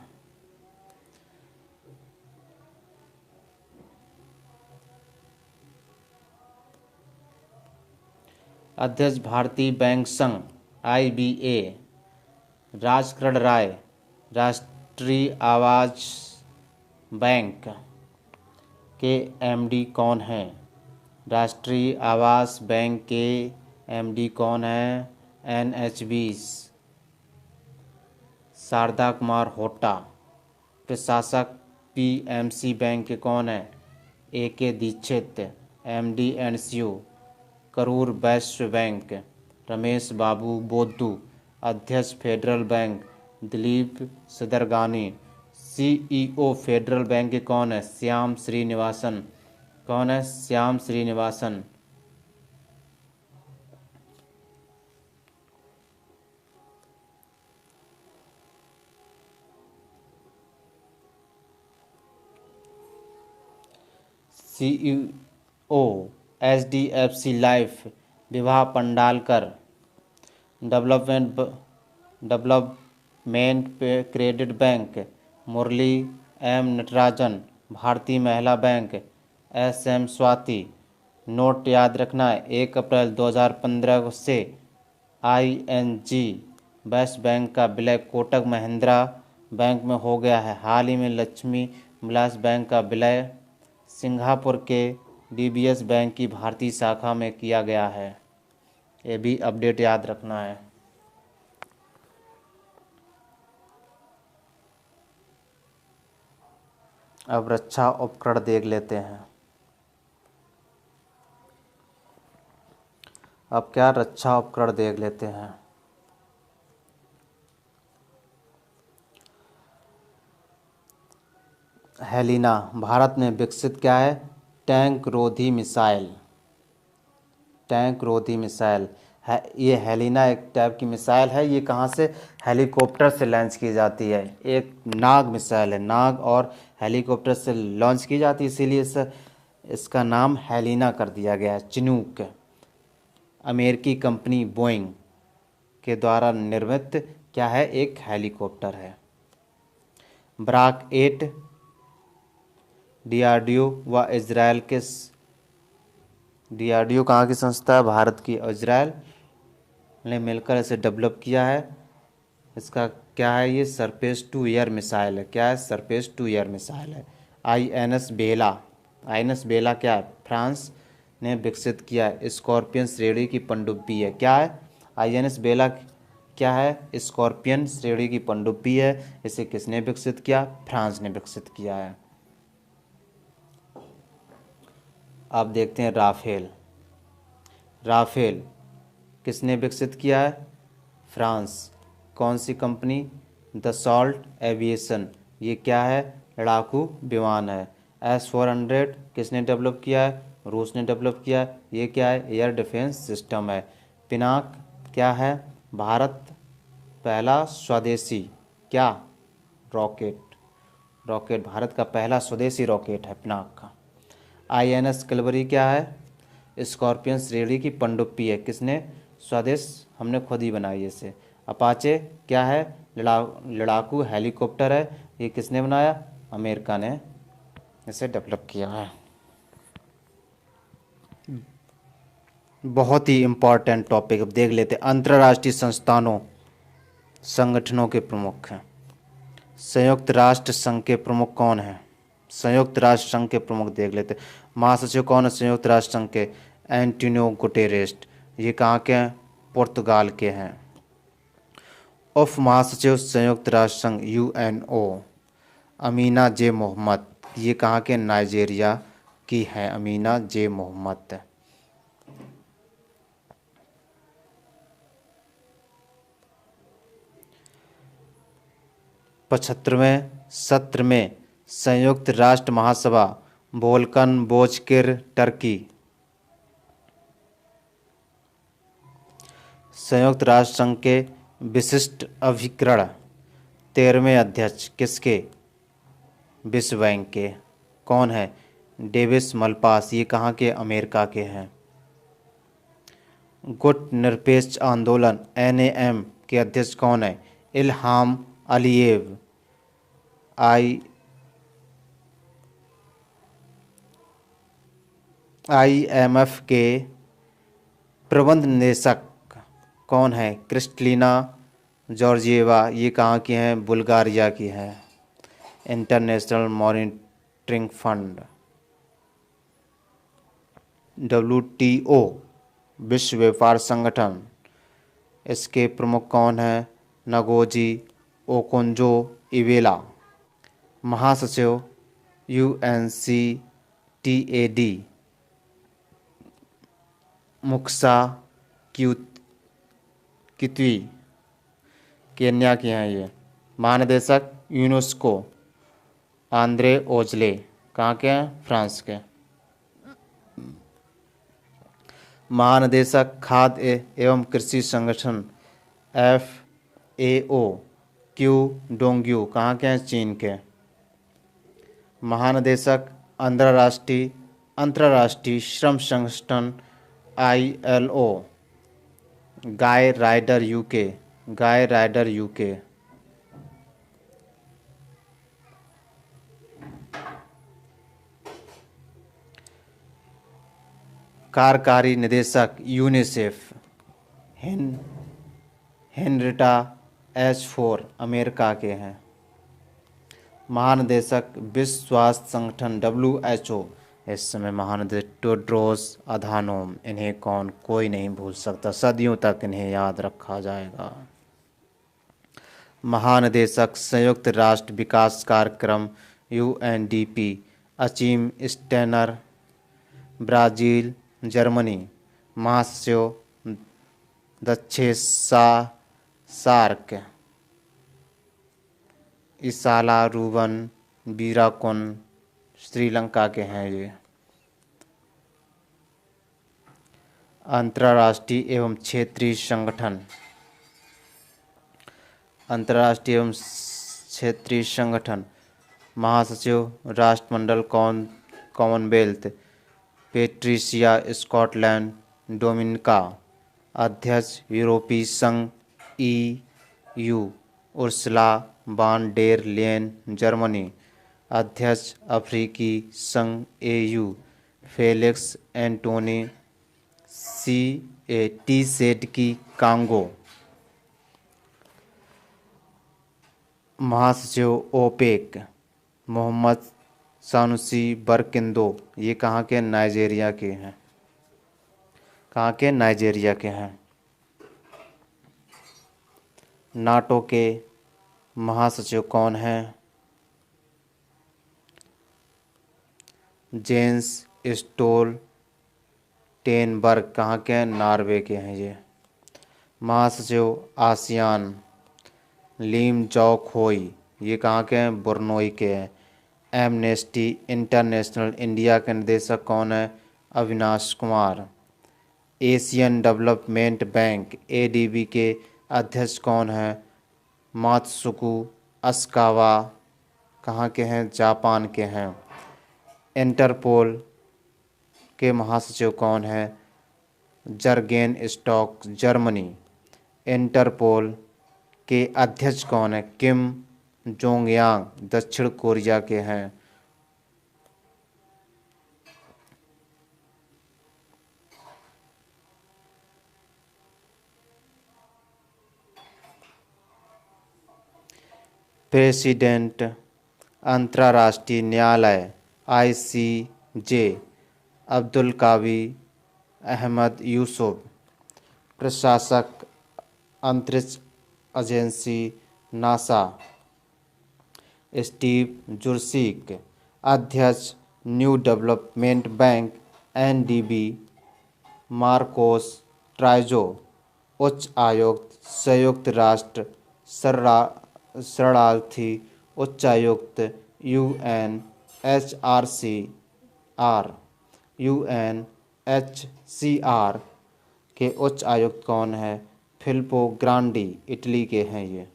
S1: अध्यक्ष भारतीय बैंक संघ IBA राजकरण राय, राष्ट्रीय आवास बैंक के MD कौन है? राष्ट्रीय आवास बैंक के MD कौन है? NHB शारदा कुमार होटा, प्रशासक PMC बैंक के कौन है? AK Dixit, MD NCU Karur Vysya bank, Ramesh Babu Boddu, अध्यक्ष Federal Bank Dilip Sadarangani, CEO Federal Bank के कौन है? श्याम श्रीनिवासन, कौन है? Shyam Srinivasan. CEO HDFC Life Vibha Padalkar, Development Credit Bank Murali M Natarajan, भारतीय महिला बैंक SM स्वाति। नोट याद रखना है, 1 अप्रैल 2015 से ING वेस्ट बैंक का विलय कोटक महिंद्रा बैंक में हो गया है। हाल ही में लक्ष्मी विलास बैंक का विलय सिंगापुर के DBS बैंक की भारतीय शाखा में किया गया है। ये भी अपडेट याद रखना है। अब रक्षा उपकरण देख लेते हैं। अब क्या रक्षा उपकरण देख लेते हैं। हेलिना भारत में विकसित क्या है? टैंक रोधी मिसाइल है। ये हेलिना एक टाइप की मिसाइल है। ये कहाँ से? हेलीकॉप्टर से लॉन्च की जाती है। एक नाग मिसाइल है, नाग और हेलीकॉप्टर से लॉन्च की जाती है, इसीलिए इसका नाम हेलिना कर दिया गया है। चिनूक अमेरिकी कंपनी बोइंग के द्वारा निर्मित क्या है? एक हेलीकॉप्टर है। ब्राक 8 डीआरडीओ व इजराइल के डीआरडीओ कहाँ की संस्था है? भारत की। और इजराइल ने मिलकर इसे डेवलप किया है। इसका क्या है? ये सरफेस टू एयर मिसाइल है। क्या है? सरफेस टू एयर मिसाइल है। आईएनएस बेला। आईएनएस बेला क्या है? फ्रांस ने विकसित किया है। स्कॉर्पियन श्रेणी की पनडुब्बी है। क्या है? आईएनएस बेला क्या है? स्कॉर्पियन श्रेणी की पनडुब्बी है। इसे किसने विकसित किया? फ्रांस ने विकसित किया है। अब देखते हैं राफेल। राफेल किसने विकसित किया है? फ्रांस। कौन सी कंपनी? Dassault aviation. ये क्या है? लड़ाकू विमान है। S-400 किसने डेवलप किया है? रूस ने डेवलप किया है। ये क्या है? एयर डिफेंस सिस्टम है। पिनाक क्या है? भारत पहला स्वदेशी क्या? रॉकेट। रॉकेट भारत का पहला स्वदेशी रॉकेट है पिनाक का। आईएनएस कलवरी क्या है? स्कॉर्पियन श्रेणी की पनडुब्बी है। किसने? स्वदेश हमने खुद ही बनाई है इसे। अपाचे क्या है? लड़ाकू हेलीकॉप्टर है। ये किसने बनाया? अमेरिका ने इसे डेवलप किया है। बहुत ही इम्पोर्टेंट टॉपिक अब देख लेते हैं। अंतर्राष्ट्रीय संस्थानों संगठनों के प्रमुख हैं। संयुक्त राष्ट्र संघ के प्रमुख कौन हैं? संयुक्त राष्ट्र संघ के प्रमुख देख लेते हैं। महासचिव कौन है संयुक्त राष्ट्र संघ के? Antonio Guterres. ये कहाँ के हैं? पुर्तगाल के हैं। उप महासचिव संयुक्त राष्ट्र संघ यूएनओ अमीना जे मोहम्मद। ये कहाँ के? नाइजीरिया की हैं अमीना जे मोहम्मद। पचहत्तरवें सत्र में संयुक्त राष्ट्र महासभा वोल्कन बोजकिर टर्की। संयुक्त राष्ट्र संघ के विशिष्ट अभिकरण 13वें अध्यक्ष किसके? विश्व बैंक के। कौन है? Davis Malpass. ये कहाँ के? अमेरिका के हैं। गुट निरपेक्ष आंदोलन NAM के अध्यक्ष कौन है? Ilham Aliyev. IMF के प्रबंध निदेशक कौन है? Kristalina Georgieva. ये कहाँ की हैं? बुल्गारिया की हैं। इंटरनेशनल मॉनिटरिंग फंड WTO विश्व व्यापार संगठन, इसके प्रमुख कौन हैं? Ngozi Okonjo Iweala. महासचिव UNCTAD मुक्सा कित्वी। केन्या के हैं ये। महानिदेशक यूनेस्को आंद्रे ओजले। कहाँ के हैं? फ्रांस के। महानिदेशक खाद्य एवं कृषि संगठन FAO क्यू डोंग्यू। कहाँ के हैं? चीन के। महानिदेशक अंतर्राष्ट्रीय श्रम संगठन ILO गाय राइडर यूके। कार्यकारी निदेशक यूनिसेफ हेनरिटा H4 अमेरिका के हैं। महानिदेशक विश्व स्वास्थ्य संगठन WHO इस समय महानिदेशक टेड्रोस अधानोम। इन्हें कोई नहीं भूल सकता, सदियों तक इन्हें याद रखा जाएगा। महानिदेशक संयुक्त राष्ट्र विकास कार्यक्रम UNDP Achim Steiner Brazil Germany. महासचिव दक्षे सार्क इसाला रूबन वीराकुन श्रीलंका के हैं ये। अंतर्राष्ट्रीय एवं क्षेत्रीय संगठन महासचिव राष्ट्रमंडल कॉमनवेल्थ पेट्रिशिया स्कॉटलैंड डोमिनिका। अध्यक्ष यूरोपीय संघ you. Ursula van der Leyen Germany. अध्यक्ष अफ्रीकी संघ AU फेलिक्स एंटोनी टीसेडकी कांगो। महासचिव ओपेक मोहम्मद सानुसी बरकिंदो। ये कहाँ के? नाइजीरिया के हैं। कहाँ के? नाइजीरिया के हैं। नाटो के महासचिव कौन हैं? Jens Stoltenberg. कहाँ के हैं? नॉर्वे के हैं ये। महासचिव आसियान लीम चौक होई। ये कहाँ के हैं? बुरनोई के हैं। एमनेस्टी इंटरनेशनल इंडिया के निदेशक कौन है? Avinash Kumar. Asian development bank ADB के अध्यक्ष कौन है? मात्सुकु अस्कावा। कहाँ के हैं? जापान के हैं। इंटरपोल के महासचिव कौन है? Jurgen stock Germany. इंटरपोल के अध्यक्ष कौन है? किम जोंग यांग दक्षिण कोरिया के हैं। प्रेसिडेंट अंतर्राष्ट्रीय न्यायालय ICJ अब्दुल कावी अहमद यूसुफ। प्रशासक अंतरिक्ष एजेंसी नासा स्टीव जुर्सिक। अध्यक्ष New Development Bank NDB Marcos Troyjo. उच्च आयुक्त संयुक्त राष्ट्र शरणार्थी उच्चायुक्त UNHCR के उच्च आयुक्त कौन है? फिलिपो ग्रांडी इटली के हैं ये।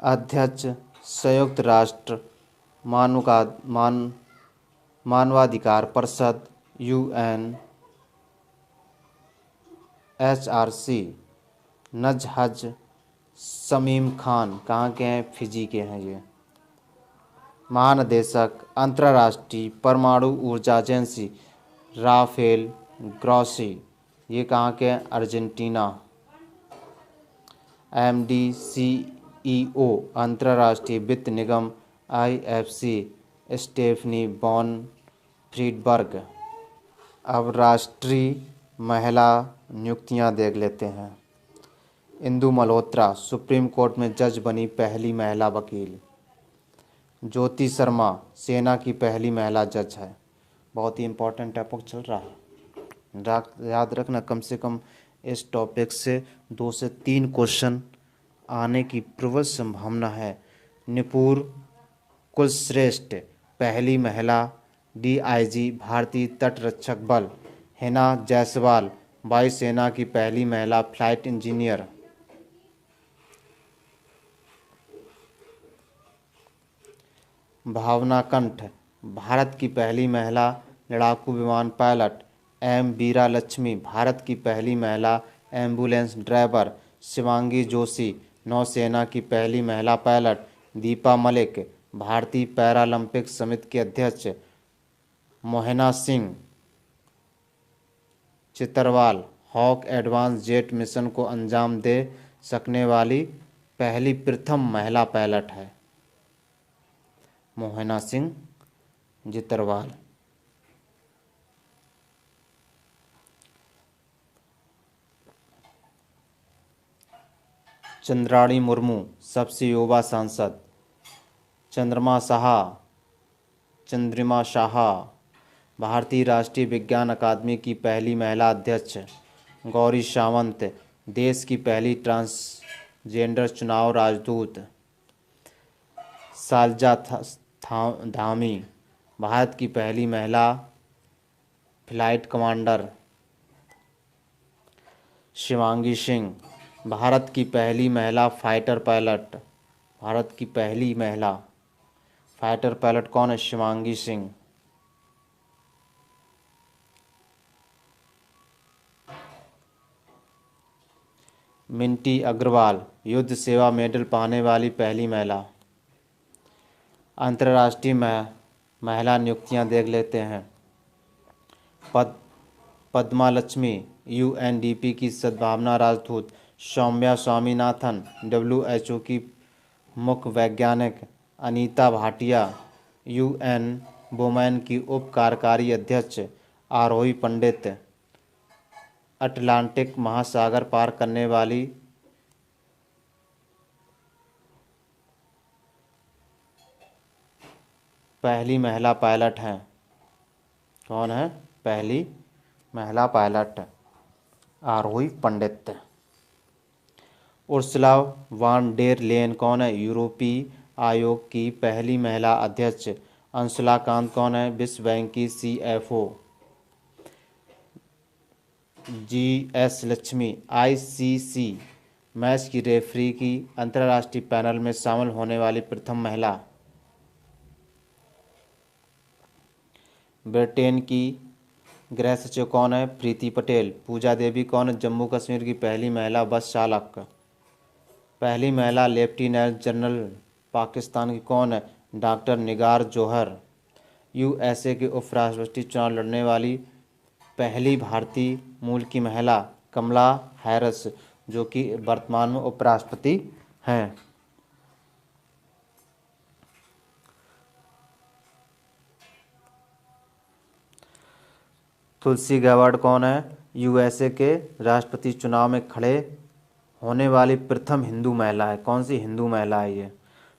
S1: अध्यक्ष संयुक्त राष्ट्र मानवाधिकार परिषद UNHRC नजहज शमीम खान। कहाँ के हैं? फिजी के हैं ये। महानिदेशक अंतर्राष्ट्रीय परमाणु ऊर्जा एजेंसी राफेल ग्रॉसी। ये कहाँ के हैं? अर्जेंटीना। MD CEO अंतर्राष्ट्रीय वित्त निगम IFC स्टेफनी बॉन फ्रीडबर्ग। अब राष्ट्रीय महिला नियुक्तियां देख लेते हैं। इंदु मल्होत्रा सुप्रीम कोर्ट में जज बनी पहली महिला वकील। ज्योति शर्मा सेना की पहली महिला जज है। बहुत ही इम्पोर्टेंट टॉपिक चल रहा है, याद रखना। कम से कम इस टॉपिक से 2 से 3 क्वेश्चन आने की प्रबल संभावना है। नुपुर कुलश्रेष्ठ पहली महिला DIG भारतीय तटरक्षक बल। हिना जायसवाल वायुसेना की पहली महिला फ्लाइट इंजीनियर। भावना कंठ भारत की पहली महिला लड़ाकू विमान पायलट। M बीरा लक्ष्मी भारत की पहली महिला एम्बुलेंस ड्राइवर। शिवांगी जोशी नौसेना की पहली महिला पायलट। दीपा मलिक भारतीय पैरालंपिक समिति के अध्यक्ष। Mohana Singh Jitarwal Hawk advance jet mission को अंजाम दे सकने वाली पहली प्रथम महिला पायलट है। मोहना सिंह जितरवाल। चंद्राणी मुर्मू सबसे युवा सांसद। चंद्रिमा शाहा भारतीय राष्ट्रीय विज्ञान अकादमी की पहली महिला अध्यक्ष। गौरी सावंत देश की पहली ट्रांसजेंडर चुनाव राजदूत। सालजा धामी भारत की पहली महिला फ्लाइट कमांडर। शिवांगी सिंह भारत की पहली महिला फाइटर पायलट। भारत की पहली महिला फाइटर पायलट कौन है? शिवांगी सिंह। मिंटी अग्रवाल युद्ध सेवा मेडल पाने वाली पहली महिला। अंतर्राष्ट्रीय महिला नियुक्तियां देख लेते हैं। पद्मा लक्ष्मी यूएनडीपी की सद्भावना राजदूत। सौम्या स्वामीनाथन WHO की मुख्य वैज्ञानिक। अनीता भाटिया UN वुमेन की उप कार्यकारी अध्यक्ष। आरोही पंडित अटलांटिक महासागर पार करने वाली पहली महिला पायलट हैं। कौन है पहली महिला पायलट? आरोही पंडित। उर्सुला वान डेर लेन कौन है? यूरोपीय आयोग की पहली महिला अध्यक्ष। अंशुला कांत कौन है? विश्व बैंक की CFO। GS Lakshmi ICC match की रेफरी की अंतर्राष्ट्रीय पैनल में शामिल होने वाली प्रथम महिला। ब्रिटेन की गृह सचिव कौन है? प्रीति पटेल। पूजा देवी कौन है? जम्मू कश्मीर की पहली महिला बस चालक। पहली महिला लेफ्टिनेंट जनरल पाकिस्तान की कौन है? डॉक्टर निगार जौहर। USA के उपराष्ट्रपति चुनाव लड़ने वाली पहली भारतीय मूल की महिला कमला हैरिस, जो कि वर्तमान में उपराष्ट्रपति हैं। तुलसी गाबार्ड कौन है? USA के राष्ट्रपति चुनाव में खड़े होने वाली प्रथम हिंदू महिला है। कौन सी हिंदू महिला है ये?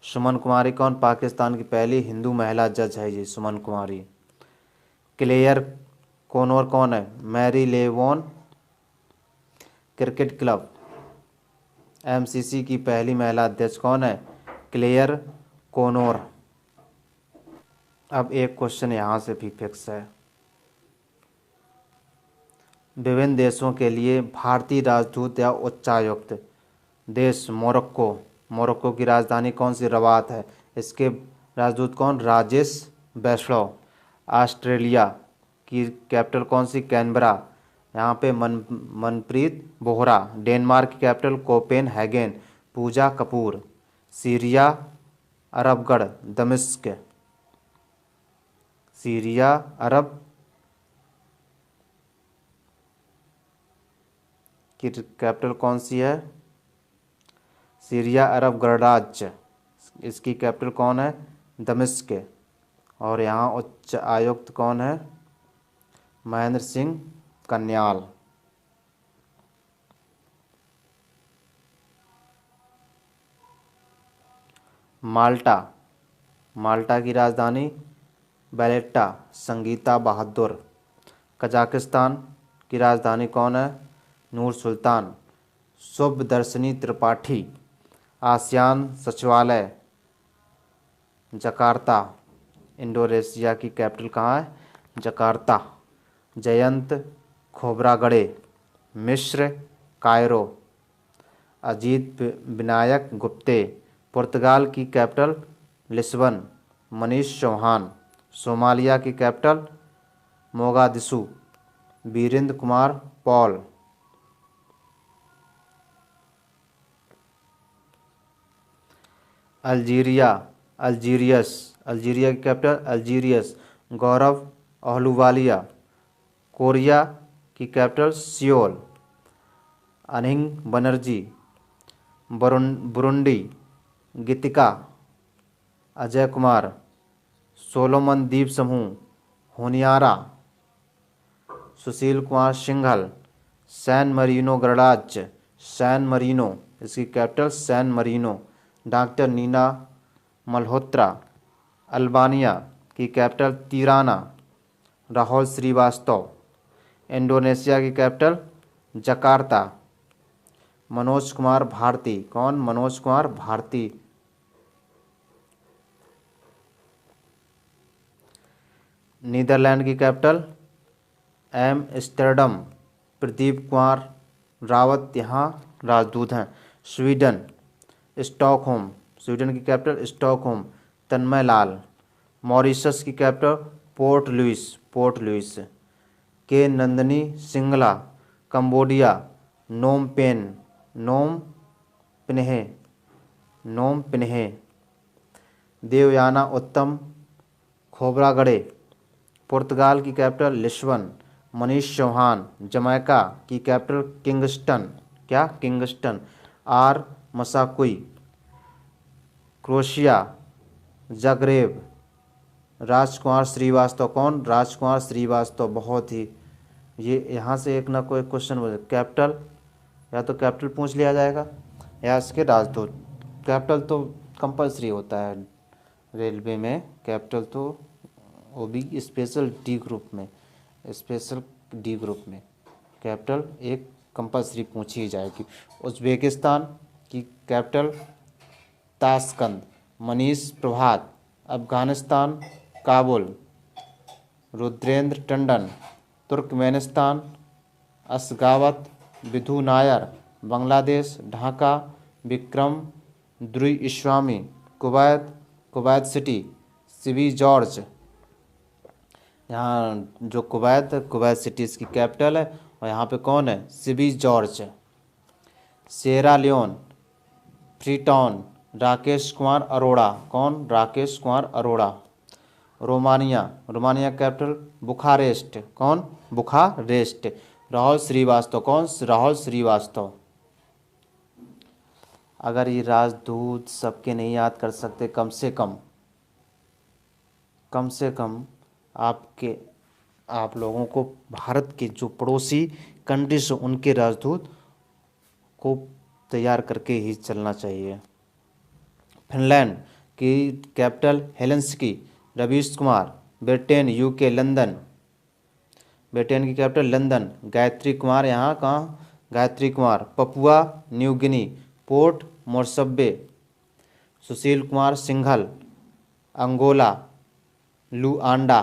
S1: सुमन कुमारी कौन? पाकिस्तान की पहली हिंदू महिला जज है ये सुमन कुमारी। क्लेयर कोनोर कौन है? Marylebone cricket club MCC की पहली महिला अध्यक्ष कौन है? क्लेयर कोनोर। अब एक क्वेश्चन यहाँ से भी फिक्स है। विभिन्न देशों के लिए भारतीय राजदूत या उच्चायुक्त। देश मोरक्को। मोरक्को की राजधानी कौन सी? रबात है। इसके राजदूत कौन? राजेश बैसड़ो। ऑस्ट्रेलिया की कैपिटल कौन सी? कैनबरा। यहाँ पे मनप्रीत बोहरा। डेनमार्क की कैपिटल कोपेनहेगन। पूजा कपूर। सीरिया अरबगढ़ दमिश्क। सीरिया अरब की कैपिटल कौन सी है? सीरिया अरब गणराज्य। इसकी कैपिटल कौन है? दमिश्क। और यहाँ उच्च आयुक्त कौन है? महेंद्र सिंह कन्याल। माल्टा। माल्टा की राजधानी वैलेट्टा। संगीता बहादुर। कजाकिस्तान की राजधानी कौन है? Nur Sultan. Shubhdarshini Tripathi. ASEAN सचिवालय जकार्ता। इंडोनेशिया की कैपिटल कहाँ है? जकार्ता। जयंत खोब्रागड़े मिस्र कायरो। अजीत विनायक गुप्ते पुर्तगाल की capital Lisbon. Manish Chauhan Somalia की capital Mogadishu. Virendra Kumar Paul Algeria Algeria की capital Algiers. Gaurav Ahluwalia Korea की कैपिटल सियोल। अनिंग बनर्जी बुरुंडी। गीतिका अजय कुमार सोलोमन द्वीप समूह Honiara. Sushil Kumar Singhal San Marino गणराज्य। सैन मरीनो इसकी capital San Merino. Doctor Neena Malhotra Albania की capital Tirana. Rahul Shrivastava Indonesia की कैपिटल जकार्ता। मनोज कुमार भारती कौन? मनोज कुमार भारती। नीदरलैंड की कैपिटल एम्स्टर्डम। प्रदीप कुमार रावत यहाँ राजदूत हैं। Sweden Stockholm. स्वीडन की capital Stockholm. Tanmaya Lal. Mauritius की capital Port Louis. K Nandini Singla Cambodia. Phnom Penh Phnom Penh, Phnom Penh. Devyani Uttam Khobragade. पुर्तगाल की capital Lisbon. Manish Chauhan Jamaica की कैपिटल किंगस्टन, क्या Kingston. R मसाकुई crochet Zagreb. Rajkumar Srivastava, कौन, राजकुमार श्रीवास्तव। बहुत ही, ये यहाँ से एक ना कोई क्वेश्चन बने। कैपिटल, या तो कैपिटल पूछ लिया जाएगा या इसके राजदूत। कैपिटल तो कंपलसरी होता है रेलवे में, कैपिटल तो वो भी स्पेशल डी ग्रुप में, स्पेशल डी ग्रुप में कैपिटल एक कंपलसरी पूछी ही जाएगी। उज़्बेकिस्तान की capital Tashkent. Manish Prabhat. Afghanistan Kabul. Rudrendra Tandon. Turkmenistan Ashgabat Vidhu Nair. Bangladesh Dhaka Vikram Doraiswamy. Kuwait Kuwait City Sibi George. यहाँ जो कुवैत सिटी इसकी कैपिटल है, और यहाँ पे कौन है, Sibi George. Sierra Leone Freetown Rakesh Kumar Arora, कौन, Rakesh Kumar Arora. Romania capital Bucharest, कौन, बुखारेस्ट। राहुल श्रीवास्तव, कौन, राहुल श्रीवास्तव। अगर ये राजदूत सबके नहीं याद कर सकते, कम से कम आप लोगों को भारत के जो पड़ोसी कंट्रीज उनके राजदूत को तैयार करके ही चलना चाहिए। फिनलैंड की capital Helsinki. Ravish Kumar. Britain UK London. Britain की कैपिटल लंदन। गायत्री कुमार, यहाँ कहाँ, Gayatri Kumar. Papua New Guinea. Port Moresby. Sushil Kumar Singhal. Angola Luanda.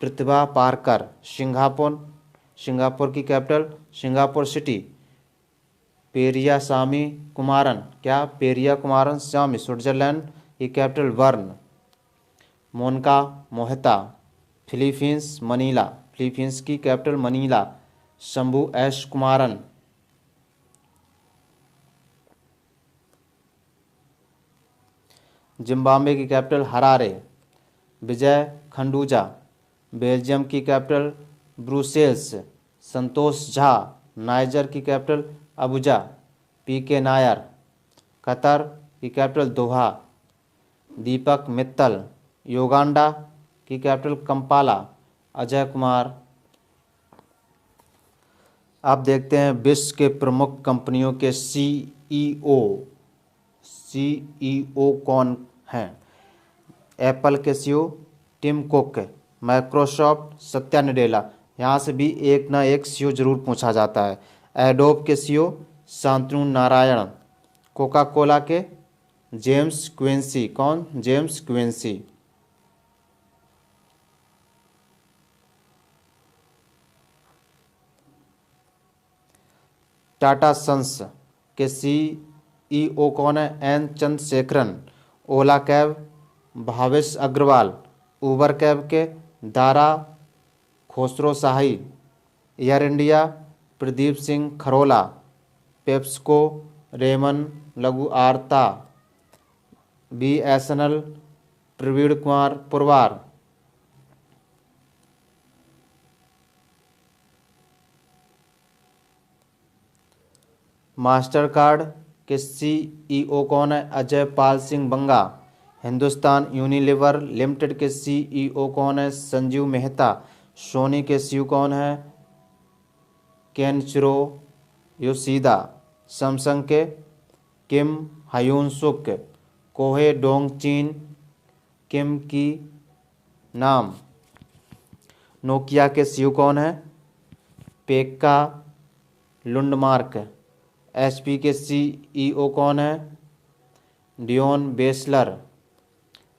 S1: Pratibha Parkar. Singapore की capital Singapore City. Periyasamy Kumaran, क्या, पेरिया कुमारन स्वामी। स्विट्जरलैंड की capital Bern. Monika Mohita. Philippines Manila, Philippines की capital Manila. Shambhu S Kumaran. Zimbabwe की capital Harare. Vijay Khanduja. Belgium की capital Brussels. Santosh Jha. Niger की कैपिटल अबुजा। पीके नायर। कतर की कैपिटल दोहा। दीपक मित्तल। युगांडा की कैपिटल कंपाला। अजय कुमार। अब देखते हैं विश्व के प्रमुख कंपनियों के सीईओ कौन हैं। एप्पल के CEO Tim Cook. Microsoft Satya Nadella, यहाँ से भी एक ना एक सीईओ जरूर पूछा जाता है। एडोब के CEO Shantanu Narayen. Coca Cola के जेम्स क्विंसी, कौन, जेम्स क्विंसी। टाटा सन्स के सीईओ कौन है, N Chandrasekaran. Ola cab Bhavish Aggarwal. Uber cab के दारा खोसरो शाही। Air India Pradeep Singh Kharola. PepsiCo Ramon Laguarta. BSNL Praveen Kumar Purwar. Mastercard के सीईओ कौन है, अजय पाल सिंह बंगा। हिंदुस्तान यूनिलीवर लिमिटेड के सीईओ कौन है, संजीव मेहता। सोनी के सीईओ कौन है, केनचिरो योशीदा। सैमसंग के किम हयून सुक। कोहे डोंगचिन किम की नाम। नोकिया के सीईओ कौन है, पेक्का लुंडमार्क। HP के सीईओ कौन है, डियोन बेसलर।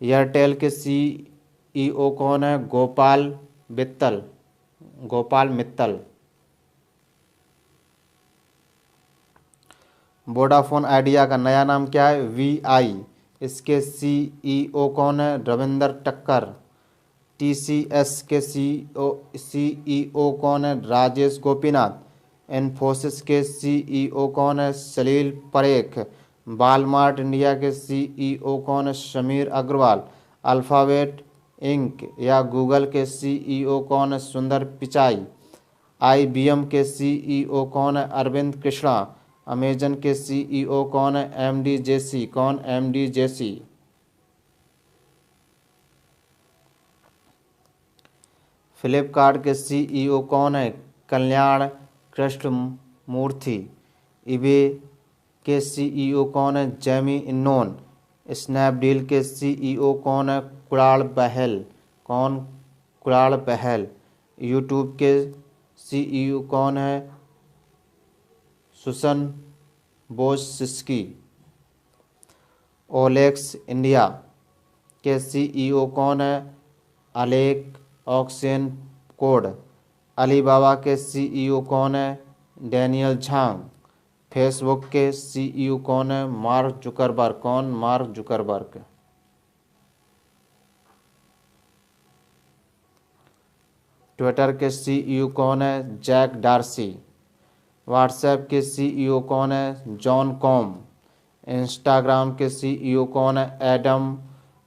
S1: एयरटेल के सीईओ कौन है, गोपाल मित्तल। वोडाफोन आइडिया का नया नाम क्या है, VI। इसके सीईओ कौन है, रविंदर टक्कर। TCS के सीईओ कौन है, राजेश गोपीनाथ। इन्फोसिस के सीईओ कौन है? सलील परेख। वालमार्ट इंडिया के सीईओ कौन है? समीर अग्रवाल। अल्फ़ाबेट इंक या गूगल के सीईओ कौन है? सुंदर पिचाई। आईबीएम के सीईओ कौन है? अरविंद कृष्णा। अमेजन के सीईओ कौन है? एमडी जेसी। कौन? एमडी जेसी। फ्लिपकार्ट के सीईओ कौन है? कल्याण कृष्णमूर्ति। ईबे के सीईओ कौन है? जेमी इन्नोन। स्नैपडील के सीईओ कौन है? कुणाल बहल। कौन? कुणाल बहल। यूट्यूब के सीईओ कौन है? सुसन बोस्की। ओलेक्स इंडिया के सीईओ कौन है? Alec Oxenford. अलीबाबा के सीईओ कौन है? Daniel Zhang. फेसबुक के सीईओ कौन है? Mark Zuckerberg. कौन? Mark Zuckerberg. ट्विटर के सीईओ कौन है? Jack Dorsey. व्हाट्सएप के सीईओ कौन है? Jan Koum. इंस्टाग्राम के सीईओ कौन है? Adam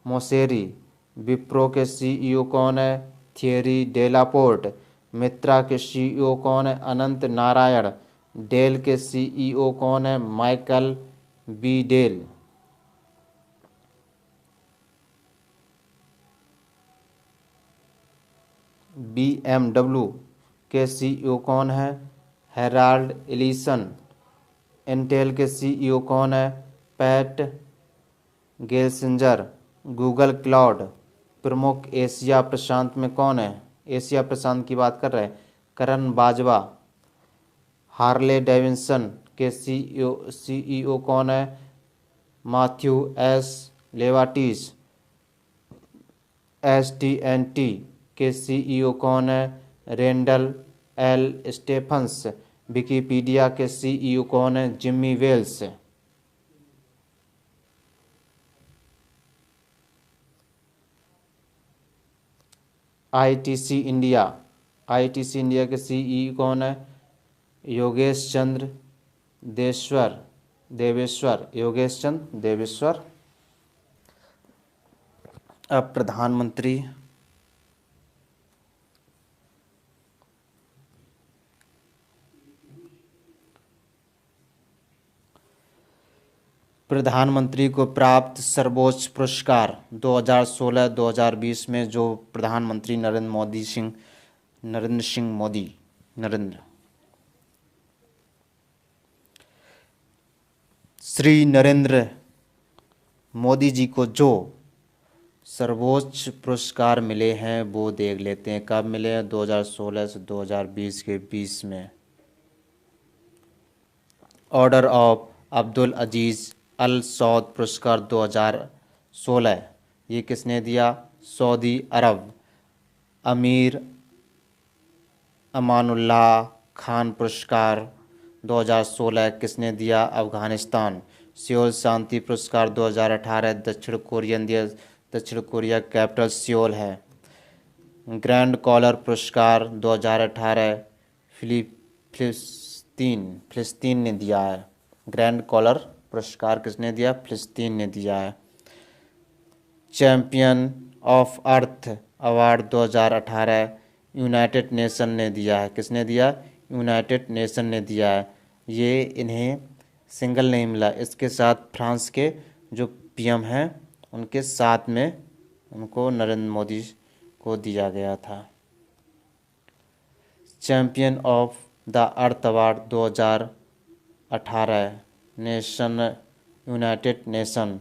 S1: Mosseri. विप्रो के सीईओ कौन है? थियरी डेलापोर्ट। मित्रा के सीईओ कौन है? अनंत नारायण। डेल के सीईओ कौन है? Michael B Dell. बीएमडब्ल्यू के सीईओ कौन है? Harald Ellison. इंटेल के सीईओ कौन है? Pat Gelsinger. गूगल क्लाउड प्रमुख एशिया प्रशांत में कौन है? एशिया प्रशांत की बात कर रहे हैं। करण बाजवा। हार्ले डेविडसन के सीईओ कौन है? Matthew S लेवाटिस। एसटीएनटी के सीईओ कौन है? Randall L Stephens. विकिपीडिया के सीईओ कौन है? Jimmy Wales. आईटीसी इंडिया के सीईओ कौन है? योगेश चंद्र देवेश्वर। अब प्रधानमंत्री को प्राप्त सर्वोच्च पुरस्कार 2016-2020 में जो प्रधानमंत्री श्री नरेंद्र मोदी जी को जो सर्वोच्च पुरस्कार मिले हैं वो देख लेते हैं। कब मिले हैं? 2016 से 2020 के 20 में। ऑर्डर ऑफ अब्दुल अजीज़ अल सौद पुरस्कार 2016, ये किसने दिया? सऊदी अरब। अमीर अमानुल्लाह खान पुरस्कार 2016 किसने दिया? अफ़गानिस्तान। सियोल शांति पुरस्कार 2018 दक्षिण कोरिया कैपिटल सियोल है। ग्रैंड कॉलर पुरस्कार 2018 फिलिस्तीन ने दिया है। ग्रैंड कॉलर पुरस्कार किसने दिया? फिलिस्तीन ने दिया है। Champion of earth award 2018 United nation ने दिया है। किसने दिया? यूनाइटेड नेशन ने दिया है। ये इन्हें सिंगल नहीं मिला, इसके साथ फ्रांस के जो पीएम हैं उनके साथ में उनको नरेंद्र मोदी को दिया गया था। Champion of the earth award 2018 United Nation.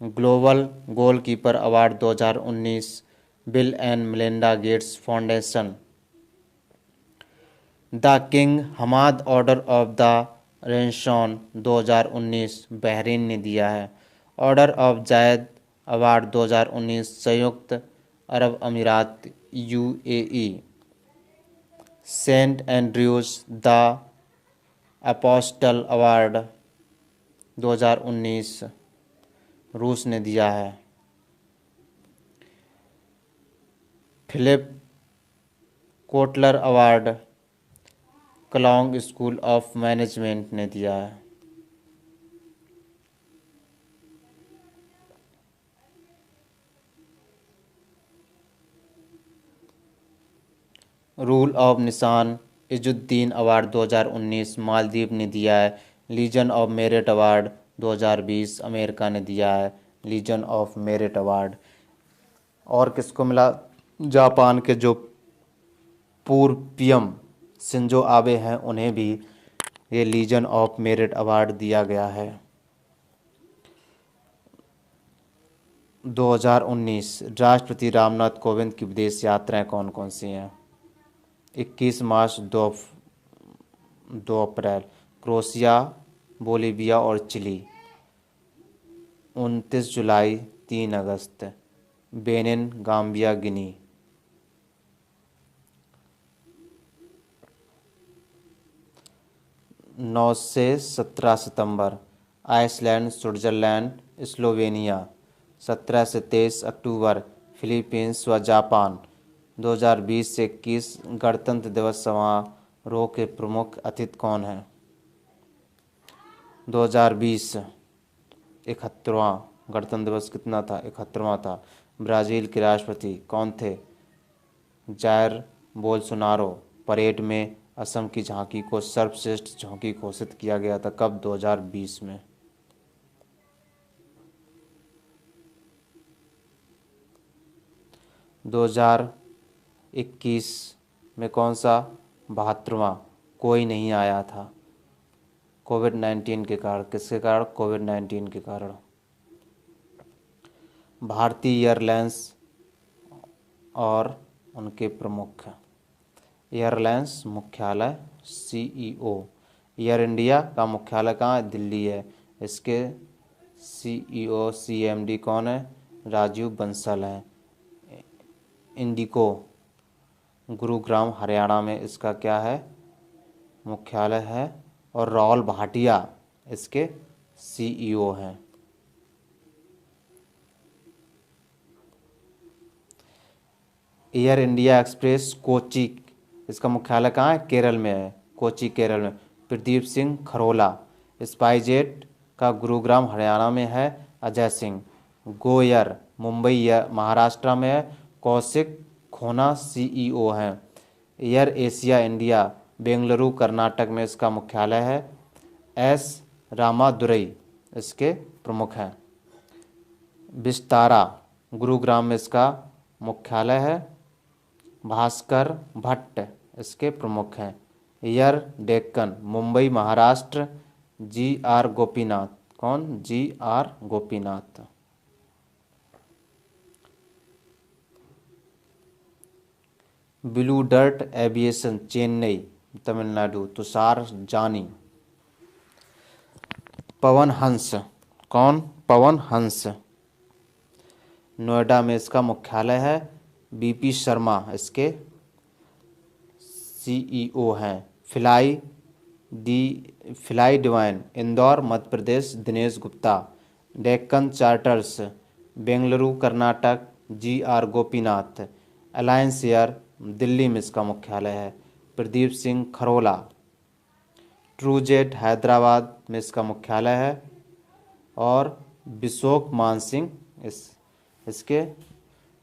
S1: Global goalkeeper award 2019 Bill and Melinda Gates foundation. The King Hamad order of the renaissance 2019 Bahrain ने दिया है। ऑर्डर ऑफ जायद अवार्ड 2019 संयुक्त अरब अमीरात UAE. Saint Andrews the apostle award 2019 रूस ने दिया है। Philip Kotler award Kellogg school of management ने दिया है। रूल ऑफ निशान इजुद्दीन अवार्ड 2019 मालदीव ने दिया है। Legion of merit award 2020 America ने दिया है। लीजन ऑफ मेरिट अवार्ड और किसको मिला? जापान के जो पूर्व पीएम शिंजो आबे हैं उन्हें भी ये लीजन ऑफ मेरिट अवार्ड दिया गया है। 2019 राष्ट्रपति रामनाथ कोविंद की विदेश यात्राएं कौन कौन सी हैं? 21 मार्च 2 अप्रैल क्रोएशिया, बोलीविया और चिली। 29 जुलाई 3 अगस्त बेनिन, गाम्बिया, गिनी। 9 से 17 सितंबर आइसलैंड, स्विट्जरलैंड, स्लोवेनिया। 17 से 23 अक्टूबर फिलीपींस व जापान। 2020 से 21 गणतंत्र दिवस समारोह के प्रमुख अतिथि कौन हैं? 2020 71वां गणतंत्र दिवस कितना था? 71वां था। ब्राज़ील के राष्ट्रपति कौन थे? Jair Bolsonaro. परेड में असम की झांकी को सर्वश्रेष्ठ झांकी घोषित किया गया था कब? 2020 में। दो हजार 21 में कौन सा? 72वां। कोई नहीं आया था कोविड-19 के कारण। किसके कारण? कोविड-19 के कारण। भारतीय एयरलाइंस और उनके प्रमुख। एयरलाइंस मुख्यालय सीईओ। एयर इंडिया का मुख्यालय कहाँ है? दिल्ली है। इसके सीईओ सीएमडी कौन है? राजीव बंसल है। इंडिको गुरुग्राम हरियाणा में इसका क्या है? मुख्यालय है। और राहुल भाटिया इसके सीईओ हैं। एयर इंडिया एक्सप्रेस कोची, इसका मुख्यालय कहाँ है? केरल में है। कोची केरल में। प्रदीप सिंह खरोला। स्पाइसजेट का गुरुग्राम हरियाणा में है अजय सिंह। गो एयर मुंबई महाराष्ट्र में है कौशिक खोना सीईओ हैं। Air Asia India Bengaluru Karnataka में इसका मुख्यालय है। एस रामादुरई इसके प्रमुख हैं। विस्तारा गुरुग्राम में इसका मुख्यालय है। भास्कर भट्ट इसके प्रमुख हैं। Air Deccan Mumbai Maharashtra G R. गोपीनाथ। कौन? G R. Gopinath. Blue Dart Aviation Chennai Tamil Nadu Tushar Jani. Pawan हंस। कौन? पवन हंस। नोएडा में इसका मुख्यालय है। बीपी शर्मा इसके सीईओ हैं। Fly Divine Indore Madhya Pradesh Dinesh Gupta. Deccan Charters Bengaluru Karnataka G R. Gopinath. Alliance Air Delhi में इसका मुख्यालय है। प्रदीप सिंह खरोला। ट्रूजेट हैदराबाद में इसका मुख्यालय है। और बिशोक मान सिंह इसके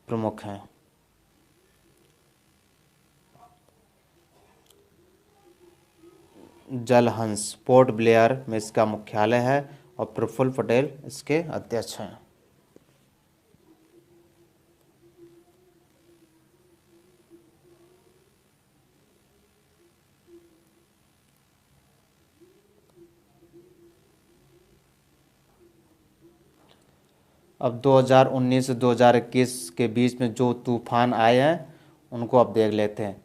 S1: प्रमुख हैं। जलहंस पोर्ट ब्लेयर में इसका मुख्यालय है और प्रफुल्ल पटेल इसके अध्यक्ष हैं। अब 2019 से 2021 के बीच में जो तूफान आए हैं उनको अब देख लेते हैं।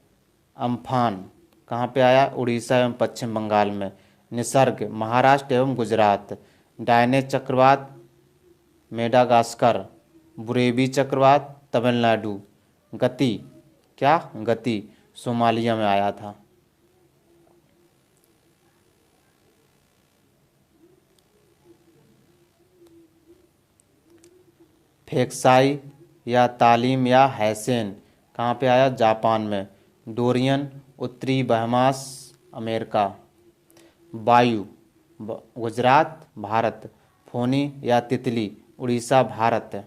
S1: अम्फान कहाँ पे आया? उड़ीसा एवं पश्चिम बंगाल में। निसर्ग महाराष्ट्र एवं गुजरात। डायने चक्रवात मेडागास्कर। बुरेवी चक्रवात तमिलनाडु। गति क्या? गति सोमालिया में आया था। फेक्साई या तालीम या हैसेन कहाँ पे आया? जापान में। डोरियन उत्तरी बहमास अमेरिका। वायु गुजरात भारत। फोनी या तितली उड़ीसा भारत।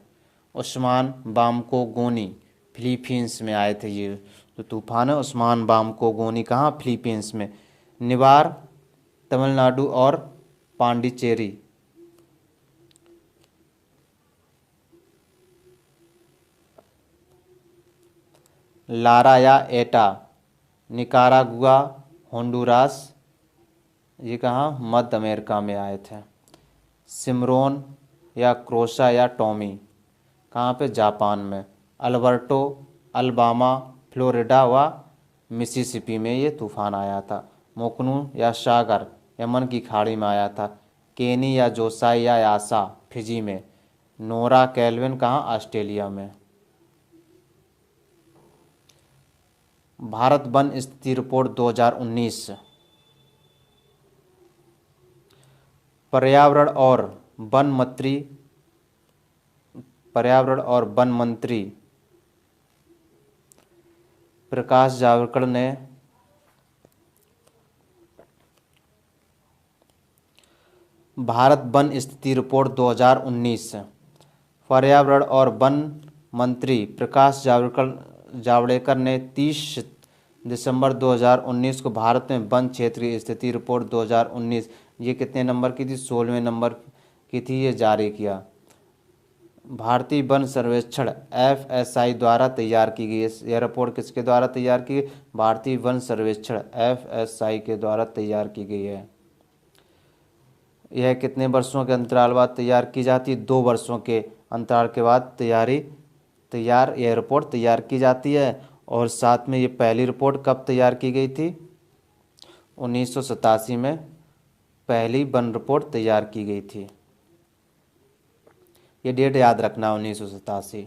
S1: उस्मान बामको गोनी फिलीपींस में आए थे। ये जो तूफान है उस्मान बामको गोनी कहाँ, फिलीपींस में। निवार तमिलनाडु और पांडिचेरी। लारा या एटा निकारागुआ होंडुरास, ये कहाँ, मध्य अमेरिका में आए थे। सिमरोन या क्रोशा या टॉमी कहाँ पे, जापान में। अल्बर्टो अलबामा फ्लोरिडा व मिसिसिपी में ये तूफान आया था। मोकनू या सागर यमन की खाड़ी में आया था। केनी या जोसाई या यासा फिजी में। नोरा कैल्विन कहाँ, ऑस्ट्रेलिया में। भारत वन स्थिति रिपोर्ट 2019। पर्यावरण और वन मंत्री प्रकाश जावड़ेकर ने भारत वन स्थिति रिपोर्ट 2019। पर्यावरण और वन मंत्री प्रकाश जावड़ेकर ने 30 दिसंबर 2019 को भारत में वन क्षेत्र की स्थिति रिपोर्ट 2019, ये कितने नंबर की थी, 16वें नंबर की थी, ये जारी किया। भारतीय वन सर्वेक्षण FSI द्वारा तैयार की गई। यह रिपोर्ट किसके द्वारा तैयार की गई, भारतीय वन सर्वेक्षण FSI के द्वारा तैयार की गई है। यह कितने वर्षों के अंतराल बाद तैयार की जाती है, 2 वर्षों के अंतराल के बाद यह रिपोर्ट तैयार की जाती है। और साथ में ये पहली रिपोर्ट कब तैयार की गई थी, 1987 में पहली वन रिपोर्ट तैयार की गई थी। ये डेट याद रखना, 1987।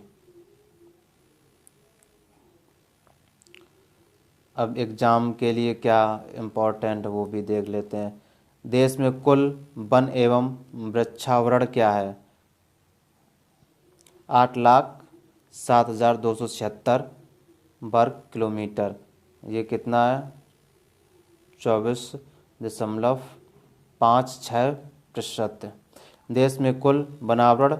S1: अब एग्ज़ाम के लिए क्या इम्पोर्टेंट वो भी देख लेते हैं। देश में कुल वन एवं वृक्षावरण क्या है, 8,07,276 वर्ग किलोमीटर। ये कितना है, 24.56%। देश में कुल वनावरण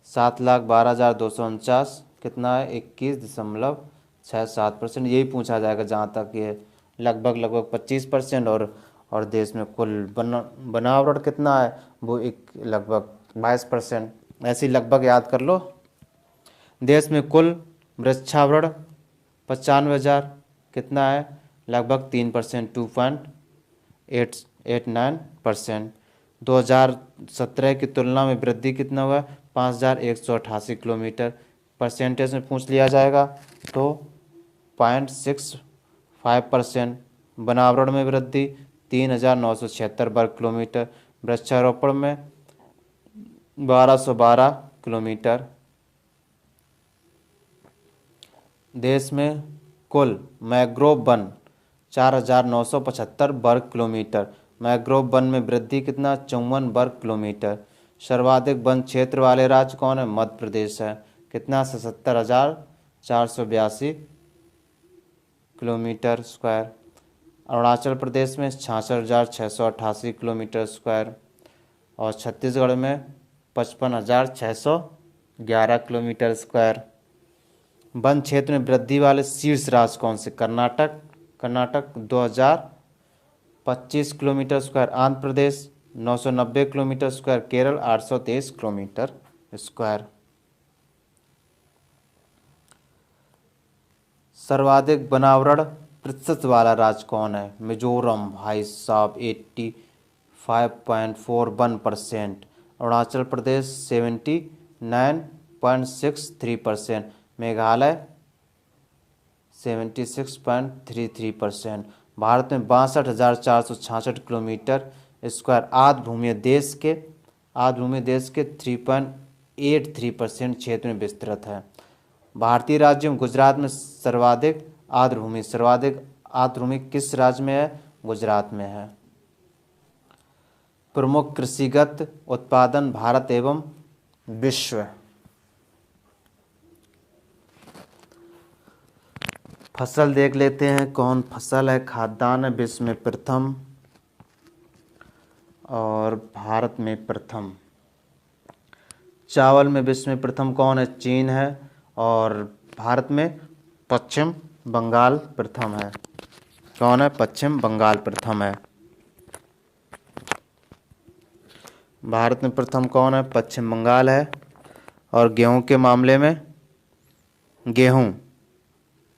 S1: 7,12,249, कितना है, 21.67%। यही पूछा जाएगा जहाँ तक ये लगभग 25%। और देश में कुल वनावरण कितना है, वो लगभग 22%। ऐसे ही लगभग याद कर लो। देश में कुल वृक्षावरण 95,000, कितना है, लगभग 3%, 2.89%। 2017 की तुलना में वृद्धि कितना हुआ, 5,188 किलोमीटर। परसेंटेज में पूछ लिया जाएगा तो 0.65%। वनावरण में वृद्धि 3,976 वर्ग किलोमीटर। वृक्षारोपण में 1,212 किलोमीटर। देश में कुल मैंग्रोव वन 4,975 वर्ग किलोमीटर। मैंग्रोव वन में वृद्धि कितना, 54 वर्ग किलोमीटर। सर्वाधिक वन क्षेत्र वाले राज्य कौन है, मध्य प्रदेश है, कितना, 77,482 किलोमीटर स्क्वायर। अरुणाचल प्रदेश में 66,688 किलोमीटर स्क्वायर। और छत्तीसगढ़ में 55,611 किलोमीटर स्क्वायर। वन क्षेत्र में वृद्धि वाले शीर्ष राज्य कौन से, Karnataka 2,025 kilometre square. Andhra Pradesh 990 kilometre square. Kerala 823 kilometre square. सर्वाधिक वनावरण प्रतिशत वाला राज्य कौन है, मिजोरम भाई साहब 85.41%। अरुणाचल प्रदेश 79.63%। मेघालय 76.33%। भारत में 62,466 किलोमीटर स्क्वायर। आर्द्र भूमि देश के 3.83% क्षेत्र में विस्तृत है। भारतीय राज्यों में गुजरात में सर्वाधिक आर्द्र भूमि किस राज्य में है, गुजरात में है। प्रमुख कृषिगत उत्पादन भारत एवं विश्व। फसल देख लेते हैं, कौन फसल है। खाद्यान्न विश्व में प्रथम और भारत में प्रथम। चावल में विश्व में प्रथम कौन है? चीन है। और भारत में पश्चिम बंगाल प्रथम है। कौन है? पश्चिम बंगाल प्रथम है। भारत में प्रथम कौन है? पश्चिम बंगाल है। और गेहूं के मामले में, गेहूं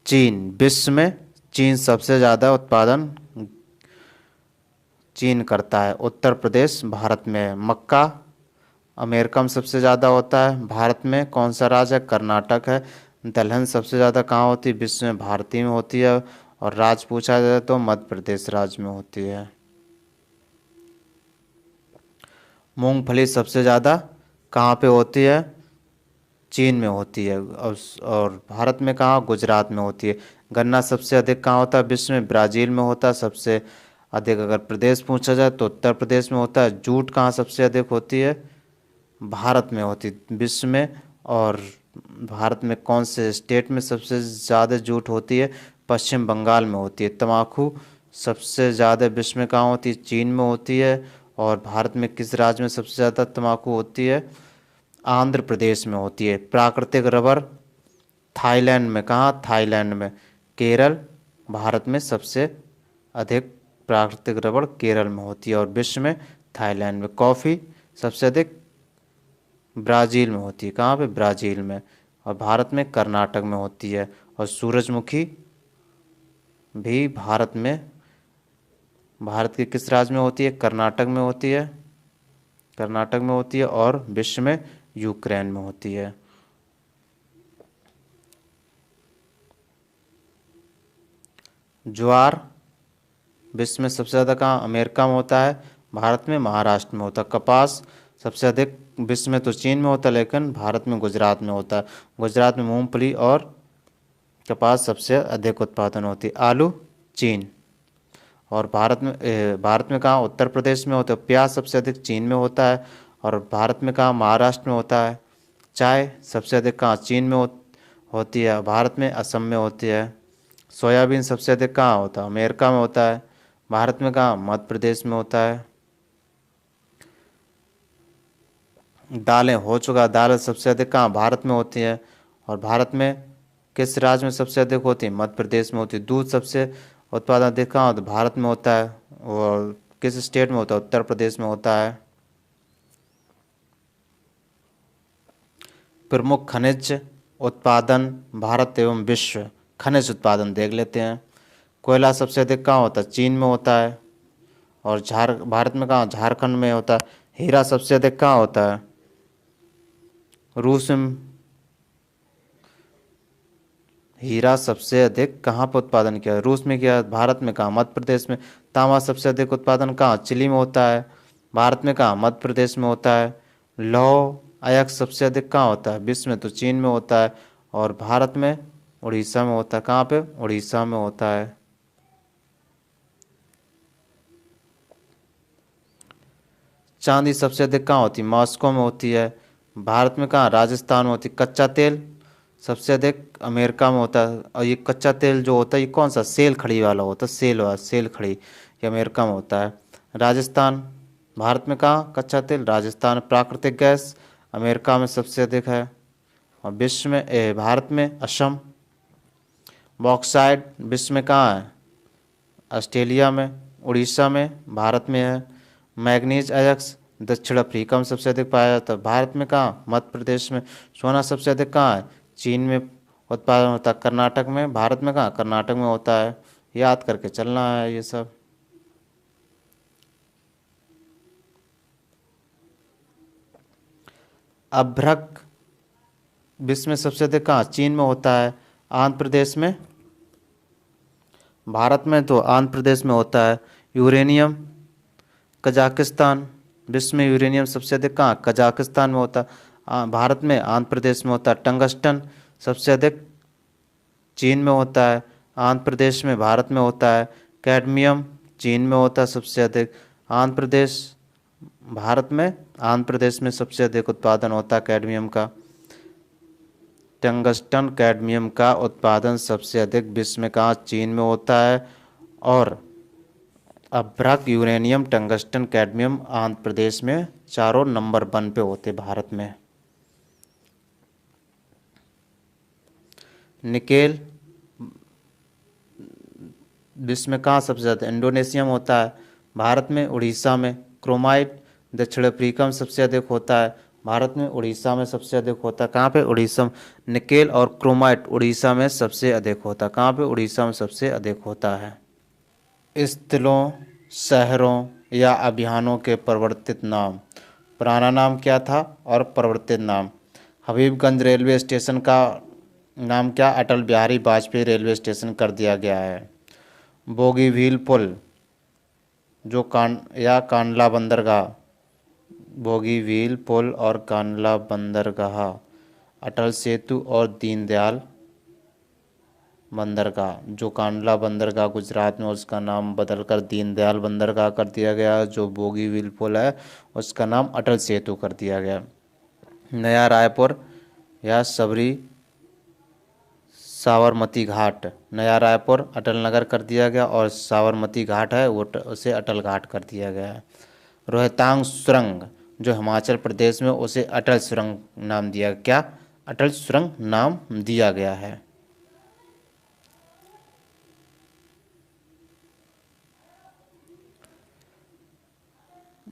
S1: चीन, विश्व में चीन सबसे ज़्यादा उत्पादन चीन करता है। उत्तर प्रदेश भारत में है। मक्का अमेरिका में सबसे ज़्यादा होता है। भारत में कौन सा राज्य है? कर्नाटक है। दलहन सबसे ज़्यादा कहाँ होती है? विश्व में भारतीय में होती है। और राज्य पूछा जाए तो मध्य प्रदेश राज्य में होती है। मूंगफली सबसे ज़्यादा कहाँ पे होती है? चीन में होती है। और भारत में कहाँ? गुजरात में होती है। गन्ना सबसे अधिक कहाँ होता है? विश्व में ब्राज़ील में होता है। सबसे अधिक अगर प्रदेश पूछा जाए तो उत्तर प्रदेश में होता है। जूट कहाँ सबसे अधिक होती है? भारत में होती है, विश्व में। और भारत में कौन से स्टेट में सबसे ज़्यादा जूट होती है? पश्चिम बंगाल में होती है। तंबाकू सबसे ज़्यादा विश्व में कहाँ होती है? चीन में होती है। और भारत में किस राज्य में सबसे ज़्यादा तंबाकू होती है? आंध्र प्रदेश में होती है। प्राकृतिक रबर थाईलैंड में। कहाँ? थाईलैंड में। केरल भारत में सबसे अधिक प्राकृतिक रबर केरल में होती है और विश्व में थाईलैंड में। कॉफ़ी सबसे अधिक ब्राज़ील में होती है। कहाँ पे? ब्राज़ील में। और भारत में कर्नाटक में होती है। और सूरजमुखी भी भारत के किस राज्य में होती है? कर्नाटक में होती है। कर्नाटक में होती है। और विश्व में यूक्रेन में होती है। ज्वार विश्व में सबसे ज़्यादा कहाँ? अमेरिका में होता है। भारत में महाराष्ट्र में होता है। कपास सबसे अधिक विश्व में तो चीन में होता है, लेकिन भारत में गुजरात में होता है। गुजरात में मूंगफली और कपास सबसे अधिक उत्पादन होती है। आलू चीन। और भारत में कहाँ? उत्तर प्रदेश में होता है। प्याज सबसे अधिक चीन में होता है। और भारत में कहाँ? महाराष्ट्र में होता है। चाय सबसे अधिक कहाँ? चीन में होती है। भारत में असम में होती है। सोयाबीन सबसे अधिक कहाँ होता है? अमेरिका में होता है। भारत में कहाँ? मध्य प्रदेश में होता है। दालें हो चुका। दालें सबसे अधिक कहाँ? भारत में होती है। और भारत में किस राज्य में सबसे अधिक होती है? मध्य प्रदेश में होती है। दूध सबसे उत्पादन अधिक कहाँ होता है? भारत में होता है। और किस स्टेट में होता है? उत्तर प्रदेश में होता है। प्रमुख खनिज उत्पादन भारत एवं विश्व। खनिज उत्पादन देख लेते हैं। कोयला सबसे अधिक कहाँ होता है? चीन में होता है। और भारत में कहाँ? झारखंड में होता है। हीरा सबसे अधिक कहाँ होता है? रूस में। हीरा सबसे अधिक कहाँ पर उत्पादन किया? रूस में किया। भारत में कहाँ? मध्य प्रदेश में। तांबा सबसे अधिक उत्पादन कहाँ? चिली में होता है। भारत में कहाँ? मध्य प्रदेश में होता है। लौह अयस्क सबसे अधिक कहाँ होता है? विश्व में तो चीन में होता है। और भारत में उड़ीसा में होता है। कहाँ पे? उड़ीसा में होता है। चांदी सबसे अधिक कहाँ होती है? मॉस्को में होती है। भारत में कहाँ? राजस्थान में होती है। कच्चा तेल सबसे अधिक अमेरिका में होता है। और ये कच्चा तेल जो होता है ये कौन सा? सेल खड़ी वाला होता है। सेल खड़ी ये अमेरिका में होता है। राजस्थान। भारत में कहाँ कच्चा तेल? राजस्थान। प्राकृतिक गैस अमेरिका में सबसे अधिक है। और विश्व में भारत में असम। बॉक्साइट विश्व में कहाँ है? ऑस्ट्रेलिया में। उड़ीसा में। भारत में है। मैग्नीज अयस्क दक्षिण अफ्रीका में सबसे अधिक पाया जाता है। भारत में कहाँ? मध्य प्रदेश में। सोना सबसे अधिक कहाँ है? चीन में उत्पादन होता है। कर्नाटक में। भारत में कहाँ? कर्नाटक में होता है। याद करके चलना है ये सब। अभ्रक विश्व में सबसे अधिक कहाँ? चीन में होता है। आंध्र प्रदेश में। भारत में तो आंध्र प्रदेश में होता है। Uranium Kazakhstan. विश्व में यूरेनियम सबसे अधिक कहाँ? कजाकिस्तान में होता है। भारत में आंध्र प्रदेश में होता है। टंगस्टन सबसे अधिक चीन में होता है। आंध्र प्रदेश में। भारत में होता है। कैडमियम चीन में होता है सबसे अधिक। आंध्र प्रदेश। भारत में। आंध्र प्रदेश में सबसे अधिक उत्पादन होता है कैडमियम का। टंगस्टन कैडमियम का उत्पादन सबसे अधिक विश्व में कहाँ? चीन में होता है। और अभ्रक uranium tungsten cadmium Andhra Pradesh में चारों नंबर 1 पे होते भारत में। निकेल विश्व में कहाँ सबसे ज़्यादा? इंडोनेशिया में होता है, भारत में उड़ीसा में। क्रोमाइट दक्षिण अफ्रीका में सबसे अधिक होता है, भारत में उड़ीसा में सबसे अधिक होता है। कहाँ पे? उड़ीसा में। निकेल और क्रोमाइट उड़ीसा में सबसे अधिक होता है। कहाँ पे? उड़ीसा में सबसे अधिक होता है। स्थलों, शहरों या अभियानों के परिवर्तित नाम। पुराना नाम क्या था और परिवर्तित नाम? हबीबगंज रेलवे स्टेशन का नाम क्या? अटल बिहारी वाजपेयी रेलवे स्टेशन कर दिया गया है। बोगीबील पुल जो कांडला बंदरगाह, बोगीबील पुल और कांडला बंदरगाह, अटल सेतु और दीनदयाल बंदरगाह। जो कांडला बंदरगाह गुजरात में, उसका नाम बदलकर दीनदयाल बंदरगाह कर दिया गया। जो बोगीबील पुल है उसका नाम अटल सेतु कर दिया गया। नया रायपुर या साबरमती घाट, नया रायपुर अटल नगर कर दिया गया और साबरमती घाट है वो उसे अटल घाट कर दिया गया है। रोहतांग सुरंग जो हिमाचल प्रदेश में, उसे अटल सुरंग नाम दिया। क्या? अटल सुरंग नाम दिया गया है।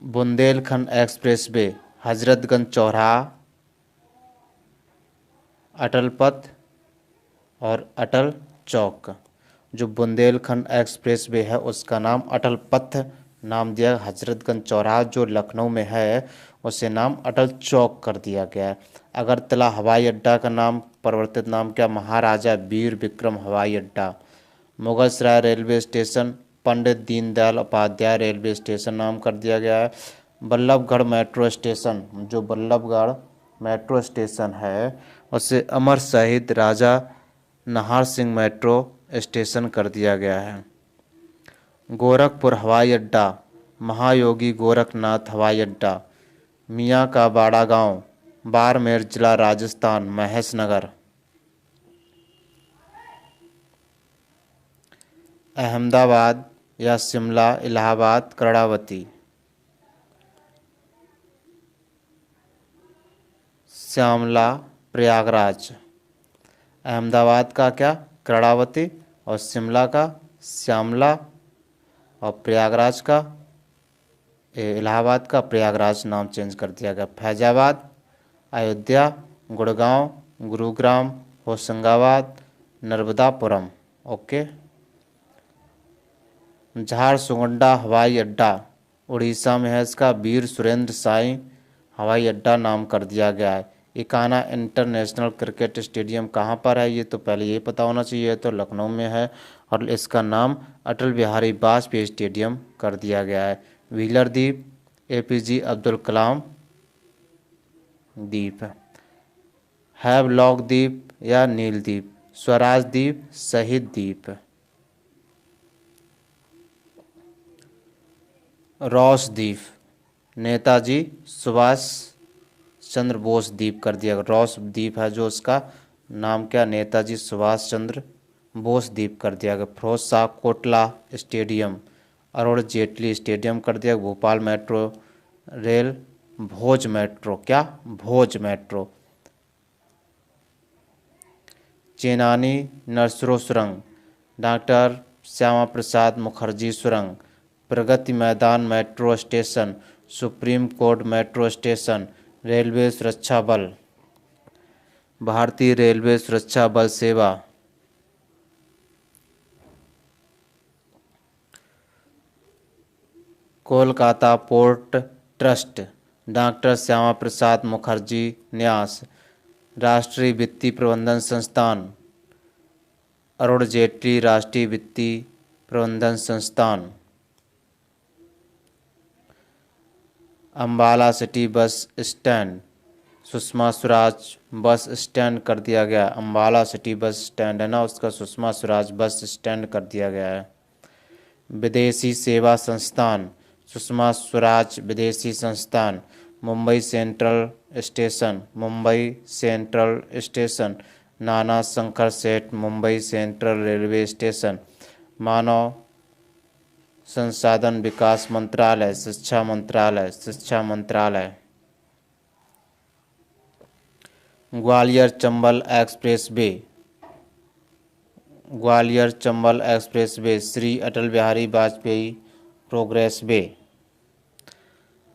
S1: बुंदेलखंड एक्सप्रेस वे, हजरतगंज चौराहा, अटल पथ और अटल चौक। जो बुंदेलखंड एक्सप्रेस वे है उसका नाम अटल पथ नाम दिया। हजरतगंज चौराहा जो लखनऊ में है उसे नाम अटल चौक कर दिया गया है। अगरतला हवाई अड्डा का नाम परिवर्तित नाम क्या? महाराजा वीर विक्रम हवाई अड्डा। Mughalsarai railway station Pandit Deendayal Upadhyay railway station नाम कर दिया गया है। बल्लभगढ़ मेट्रो स्टेशन, जो बल्लभगढ़ मेट्रो स्टेशन है उसे अमर शहीद राजा नाहर सिंह मेट्रो स्टेशन कर दिया गया है। गोरखपुर हवाई अड्डा महायोगी गोरखनाथ हवाई अड्डा। मियाँ का बाड़ा गांव, बाड़मेर जिला राजस्थान, महेशनगर। अहमदाबाद या शिमला, इलाहाबाद, कर्णावती। श्यामला, प्रयागराज। अहमदाबाद का क्या? कर्णावती। और शिमला का श्यामला। और प्रयागराज का इलाहाबाद का प्रयागराज नाम चेंज कर दिया गया। फैजाबाद, अयोध्या, गुड़गांव, गुरुग्राम, होशंगाबाद, नर्मदापुरम। ओके। झारसुगुडा हवाई अड्डा उड़ीसा में है, इसका वीर सुरेंद्र साई हवाई अड्डा नाम कर दिया गया है। इकाना इंटरनेशनल क्रिकेट स्टेडियम कहाँ पर है? ये तो पहले ये पता होना चाहिए। तो लखनऊ में है और इसका नाम अटल बिहारी वाजपेयी स्टेडियम कर दिया गया है। व्हीलर द्वीप, एपीजे अब्दुल कलाम द्वीप। हैवलॉक द्वीप या नील द्वीप, स्वराज द्वीप, शहीद द्वीप। रॉस द्वीप नेताजी सुभाष चंद्र बोस द्वीप कर दिया। रॉस द्वीप है जो उसका नाम क्या? नेताजी सुभाष चंद्र बोस द्वीप कर दिया गया। फिरोज शाह कोटला स्टेडियम, अरुण जेटली स्टेडियम कर दिया। भोपाल मेट्रो रेल, भोज मेट्रो, क्या? भोज मेट्रो। चेनानी नरसरो सुरंग, डॉक्टर श्यामा प्रसाद मुखर्जी सुरंग। Pragati Maidan metro station, supreme court metro station, railway सुरक्षा बल, भारतीय रेलवे सुरक्षा बल सेवा। Kolkata port trust, doctor Shyama Prasad Mukherjee न्यास। राष्ट्रीय वित्तीय प्रबंधन संस्थान, अरुण जेटली राष्ट्रीय वित्तीय प्रबंधन संस्थान। Ambala city bus stand, Sushma Swaraj bus stand कर दिया गया। अम्बाला सिटी बस स्टैंड है ना, उसका सुषमा स्वराज बस स्टैंड कर दिया गया है। विदेशी सेवा संस्थान, सुषमा स्वराज विदेशी संस्थान। Mumbai central station, Mumbai central station, Nana Shankar Sheth Mumbai central railway station. मानव संसाधन विकास मंत्रालय, शिक्षा मंत्रालय, शिक्षा मंत्रालय। Gwalior Chambal expressway, Gwalior Chambal expressway, Shri Atal Bihari Vajpayee progress way.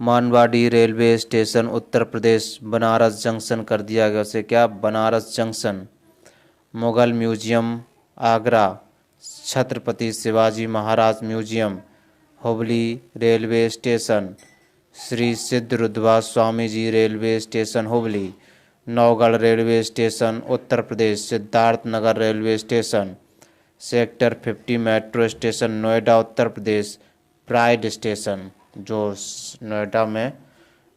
S1: Manduadih railway station Uttar Pradesh, Banaras junction कर दिया गया उसे क्या, Banaras junction. Mughal museum Agra, Chhatrapati Shivaji Maharaj museum, Hubli railway station, Shri Siddharudha Swami ji railway station Hubli. Naugarh railway station Uttar Pradesh, Siddharth Nagar railway station. Sector 50 metro station Noida Uttar Pradesh, pride station. जो नोएडा में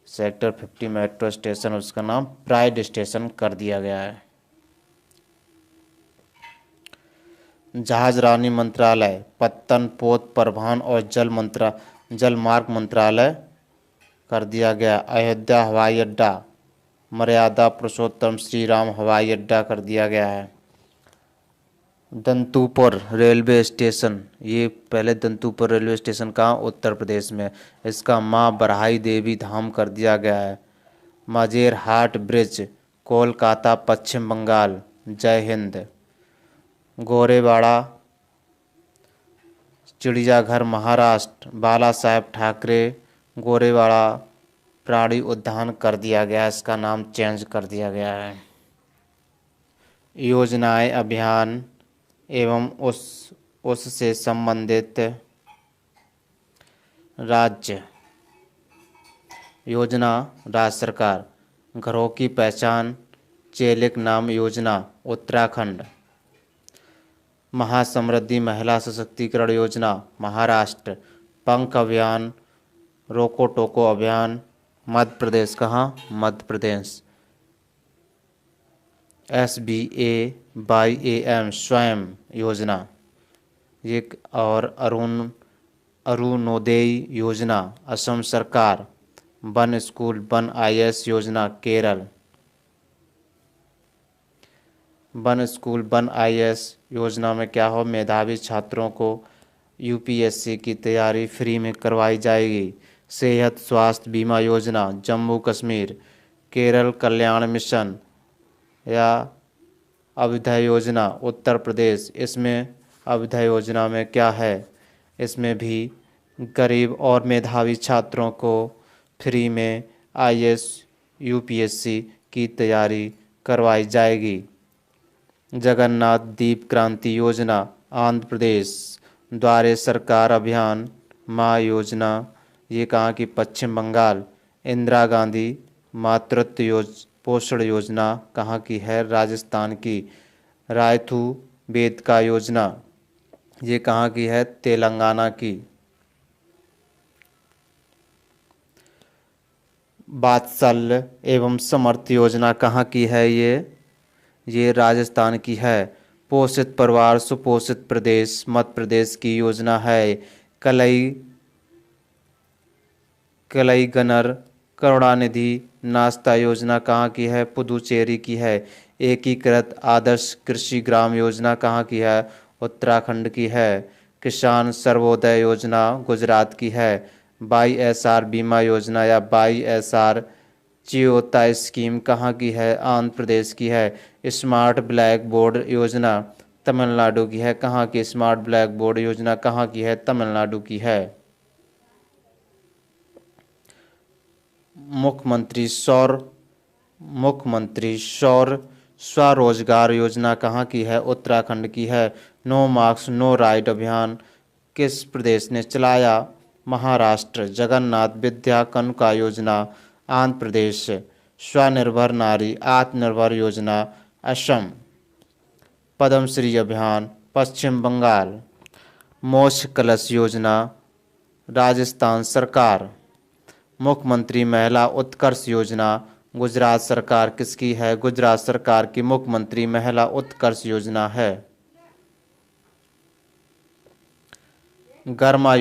S1: सेक्टर 50 मेट्रो स्टेशन उसका नाम प्राइड स्टेशन कर दिया गया है। जहाज रानी मंत्रालय, पत्तन पोत परिवहन और जल मार्ग मंत्रालय कर दिया गया। अयोध्या हवाई अड्डा, मर्यादा पुरुषोत्तम श्री राम हवाई अड्डा कर दिया गया है। दंतुपुर रेलवे स्टेशन, ये पहले दंतुपुर रेलवे स्टेशन कहाँ, उत्तर प्रदेश में, इसका माँ बरहाई देवी धाम कर दिया गया है। मजेर हाट ब्रिज, कोलकाता पश्चिम बंगाल। जय हिंद। गोरेवाड़ा चिड़ियाघर महाराष्ट्र, बाला साहेब ठाकरे गोरेवाड़ा प्राणी उद्यान कर दिया गया, इसका नाम चेंज कर दिया गया है। योजनाएं अभियान एवं उससे संबंधित राज्य। योजना राज्य सरकार। घरों की पहचान चेलिक नाम योजना उत्तराखंड। महासमृद्धि महिला सशक्तिकरण योजना महाराष्ट्र। पंख अभियान, रोको टोको अभियान मध्य प्रदेश, कहाँ, मध्य प्रदेश। SBAYAM स्वयं योजना ये, और अरुणोदय योजना असम सरकार। वन स्कूल वन IAS योजना Kerala. One school one IAS योजना में क्या हो, मेधावी छात्रों को UPSC की तैयारी फ्री में करवाई जाएगी। सेहत स्वास्थ्य बीमा योजना जम्मू कश्मीर। केरल कल्याण मिशन या अभ्युदय योजना उत्तर प्रदेश। इसमें अभ्युदय योजना में क्या है, इसमें भी गरीब और मेधावी छात्रों को फ्री में IAS UPSC की तैयारी करवाई जाएगी। जगन्नाथ दीप क्रांति योजना आंध्र प्रदेश। द्वारे सरकार अभियान माँ योजना ये कहाँ की, पश्चिम बंगाल। इंदिरा गांधी मातृत्व पोषण योजना कहाँ की है, राजस्थान की। रायथू वेदिका योजना ये कहाँ की है, तेलंगाना की। वात्सल्य एवं समर्थ योजना कहाँ की है, ये राजस्थान की है। पोषित परिवार सुपोषित प्रदेश मध्य प्रदेश की योजना है। कलई गनर करुणानिधि नाश्ता योजना कहाँ की है, पुदुचेरी की है। एकीकृत आदर्श कृषि ग्राम योजना कहाँ की है, उत्तराखंड की है। किसान सर्वोदय योजना गुजरात की है। YSR बीमा योजना या YSR चियोता स्कीम कहाँ की है, आंध्र प्रदेश की है। स्मार्ट ब्लैक बोर्ड योजना तमिलनाडु की है, कहाँ की, स्मार्ट ब्लैक बोर्ड योजना कहाँ की है, तमिलनाडु की है। मुख्यमंत्री सौर स्वरोजगार योजना कहाँ की है, उत्तराखंड की है। नो मार्क्स नो राइड अभियान किस प्रदेश ने चलाया, महाराष्ट्र। जगन्नाथ विद्या कनुका योजना आंध्र प्रदेश। स्वनिर्भर नारी आत्मनिर्भर योजना असम। पद्मश्री अभियान पश्चिम बंगाल। मोक्ष कलश योजना राजस्थान सरकार। मुख्यमंत्री महिला उत्कर्ष योजना गुजरात सरकार किसकी है, गुजरात सरकार की मुख्यमंत्री महिला उत्कर्ष योजना है। गर्मा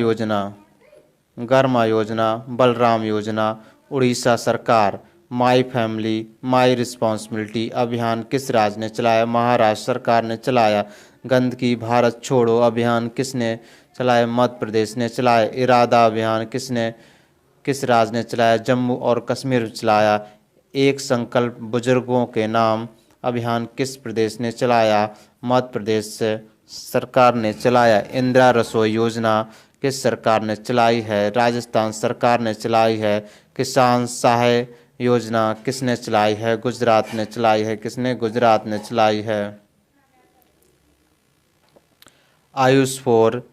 S1: योजना बलराम योजना उड़ीसा सरकार। माई फैमिली माई रिस्पॉन्सिबिलिटी अभियान किस राज्य ने चलाया? महाराष्ट्र सरकार ने चलाया। गंदगी भारत छोड़ो अभियान किसने चलाया? मध्य प्रदेश ने चलाया। इरादा अभियान किस राज्य ने चलाया? जम्मू और कश्मीर चलाया। एक संकल्प बुजुर्गों के नाम अभियान किस प्रदेश ने चलाया? मध्य प्रदेश सरकार ने चलाया। इंदिरा रसोई योजना किस सरकार ने चलाई है? राजस्थान सरकार ने चलाई है। किसान सहाय योजना किसने चलाई है? गुजरात ने चलाई है। किसने? गुजरात ने चलाई है। आयुष फॉर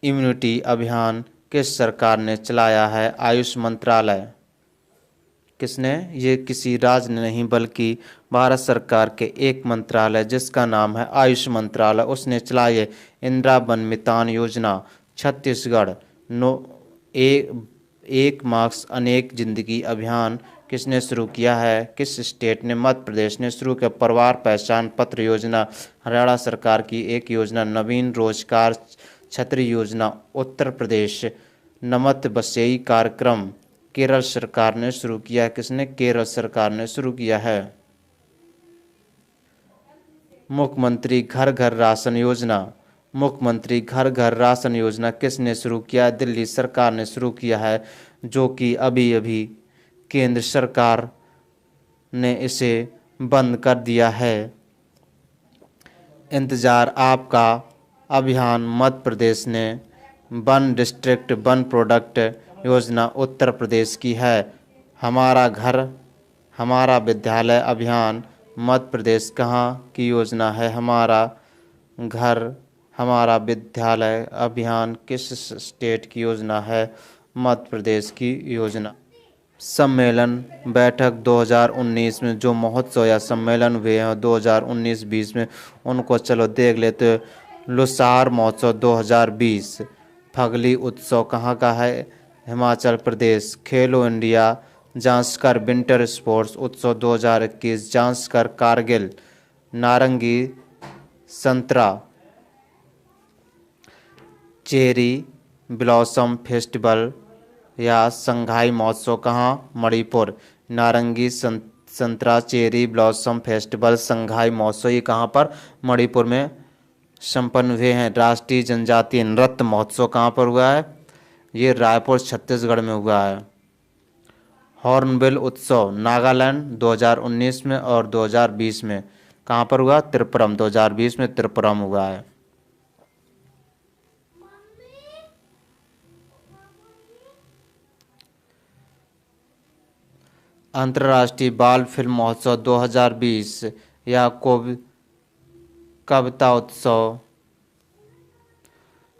S1: इम्यूनिटी अभियान किस सरकार ने चलाया है? आयुष मंत्रालय किसने? ये किसी राज्य ने नहीं बल्कि भारत सरकार के एक मंत्रालय जिसका नाम है आयुष मंत्रालय उसने चलाई है। इंदिरा वन मितान योजना छत्तीसगढ़। एक मास्क अनेक जिंदगी अभियान किसने शुरू किया है? किस स्टेट ने? मध्य प्रदेश ने शुरू किया। परिवार पहचान पत्र योजना हरियाणा सरकार की एक योजना। नवीन रोजगार छतरी योजना उत्तर प्रदेश। नमत बसेई कार्यक्रम केरल सरकार ने शुरू किया। किसने? केरल सरकार ने शुरू किया है। मुख्यमंत्री घर घर राशन योजना किसने शुरू किया? दिल्ली सरकार ने शुरू किया है, जो कि अभी अभी केंद्र सरकार ने इसे बंद कर दिया है। इंतजार आपका अभियान मध्य प्रदेश ने। वन डिस्ट्रिक्ट वन प्रोडक्ट योजना उत्तर प्रदेश की है। हमारा घर हमारा विद्यालय अभियान मध्य प्रदेश कहाँ की योजना है? हमारा घर हमारा विद्यालय अभियान किस स्टेट की योजना है? मध्य प्रदेश की योजना। सम्मेलन बैठक 2019 में जो महोत्सव या सम्मेलन हुए हैं 2019-20 में उनको चलो देख लेते। लुसार महोत्सव 2020। फगली उत्सव कहाँ का है? हिमाचल प्रदेश। खेलो इंडिया जांस्कर विंटर स्पोर्ट्स उत्सव 2021 जांस्कर कारगिल। नारंगी संतरा चेरी ब्लॉसम फेस्टिवल या संघाई महोत्सव कहाँ? मणिपुर। नारंगी संतरा चेरी ब्लॉसम फेस्टिवल संघाई महोत्सव ये कहाँ पर? मणिपुर में संपन्न हुए हैं। राष्ट्रीय जनजातीय नृत्य महोत्सव कहाँ पर हुआ है? ये रायपुर छत्तीसगढ़ में हुआ है। हॉर्नबिल उत्सव नागालैंड 2019 में और 2020 में कहाँ पर हुआ? त्रिपुरम। 2020 में त्रिपुरम हुआ है। अंतर्राष्ट्रीय बाल फिल्म महोत्सव 2020 या कविता उत्सव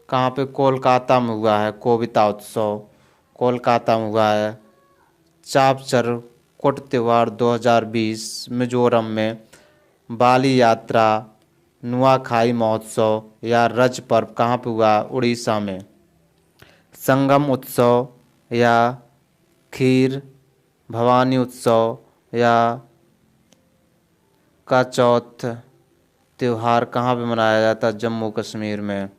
S1: कहाँ पे? कोलकाता में हुआ है। कविता उत्सव कोलकाता में हुआ है। चापचर कुट त्योहार 2020 मिजोरम में। बाली यात्रा नुआखाई महोत्सव या रज पर्व कहाँ पे हुआ? उड़ीसा में। संगम उत्सव या खीर भवानी उत्सव या का चौथ त्यौहार कहाँ पे मनाया जाता है? जम्मू कश्मीर में।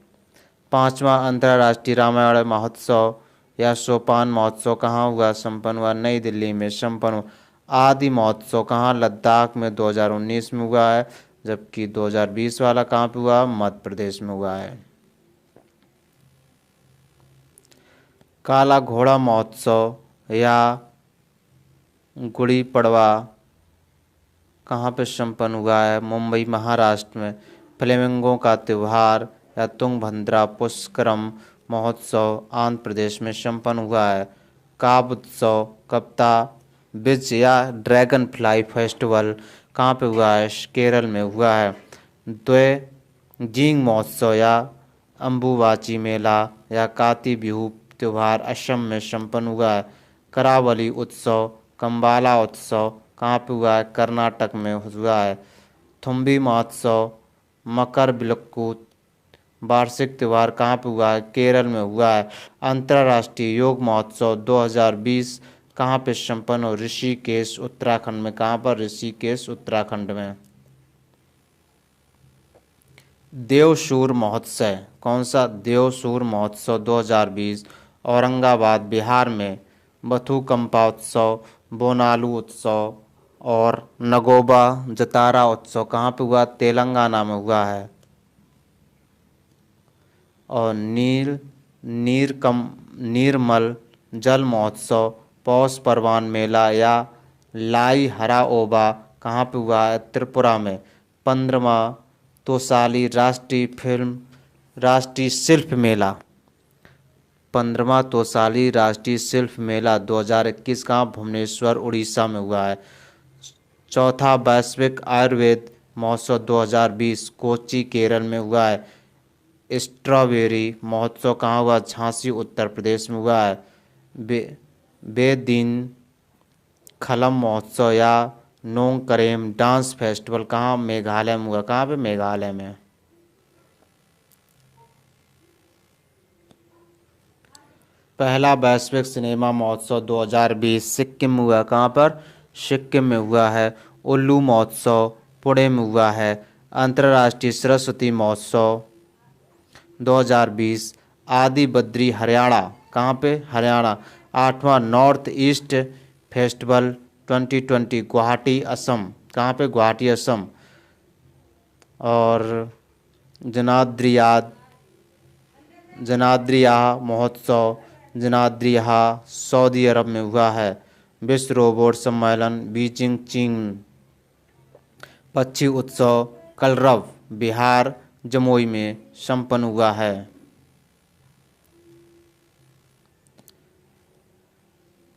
S1: 5वां अंतर्राष्ट्रीय रामायण महोत्सव या सोपान महोत्सव कहाँ हुआ? संपन्न हुआ नई दिल्ली में संपन्न हुआ। आदि महोत्सव कहाँ? लद्दाख में 2019 में हुआ है, जबकि 2020 वाला कहाँ पे हुआ? मध्य प्रदेश में हुआ है। काला घोड़ा महोत्सव या गुड़ी पड़वा कहाँ पे संपन्न हुआ है? मुंबई महाराष्ट्र में। फ्लेमिंगो का त्यौहार या तुंगभद्रा पुष्करम महोत्सव आंध्र प्रदेश में संपन्न हुआ है। काब उत्सव कप्ता बिज या ड्रैगन फ्लाई फेस्टिवल कहाँ पे हुआ है? केरल में हुआ है। द्विजिंग महोत्सव या अम्बुबाची मेला या काती बिहू त्यौहार असम में संपन्न हुआ है। करावली उत्सव कंबाला उत्सव कहाँ पे हुआ है? कर्नाटक में हुआ है। थुम्बी महोत्सव मकर बिलक्कू वार्षिक त्यौहार कहाँ पे हुआ है? केरल में हुआ है। अंतर्राष्ट्रीय योग महोत्सव 2020 कहाँ पे संपन्न हो? ऋषिकेश उत्तराखंड में। कहाँ पर? ऋषिकेश उत्तराखंड में। देवसूर महोत्सव कौन सा? देवसूर महोत्सव 2020 औरंगाबाद बिहार में। बथुकंपा उत्सव बोनालू उत्सव। और नगोबा जतारा उत्सव कहाँ पे हुआ? तेलंगाना में हुआ है। और नीरमल जल महोत्सव, पौष परवान मेला या लाई हरा ओबा कहाँ पे हुआ है? त्रिपुरा में। 15वां तोसाली राष्ट्रीय शिल्प मेला, 15वां तोसाली राष्ट्रीय शिल्प मेला 2021 कहाँ? भुवनेश्वर उड़ीसा में हुआ है। चौथा वैश्विक आयुर्वेद महोत्सव 2020 कोच्चि केरल में हुआ है। स्ट्रॉबेरी महोत्सव कहाँ हुआ? झांसी उत्तर प्रदेश में हुआ है। बेदिन खलम महोत्सव या नोंगकरेम डांस फेस्टिवल कहाँ? मेघालय में हुआ। कहाँ पे? मेघालय में। पहला वैश्विक सिनेमा महोत्सव 2020 सिक्किम में हुआ। कहाँ पर? सिक्किम में हुआ है। उल्लू महोत्सव पुणे में हुआ है। अंतर्राष्ट्रीय सरस्वती महोत्सव 2020 आदि बद्री हरियाणा। कहाँ पे? हरियाणा। 8वां north east festival 2020 Guwahati Assam. कहाँ पे? गुवाहाटी असम। और जनाद्रियाह महोत्सव जनाद्रियाह सऊदी अरब में हुआ है। विश्व रोबोट सम्मेलन बीजिंग चीन। पक्षी उत्सव कलरव बिहार जमुई में संपन्न हुआ है।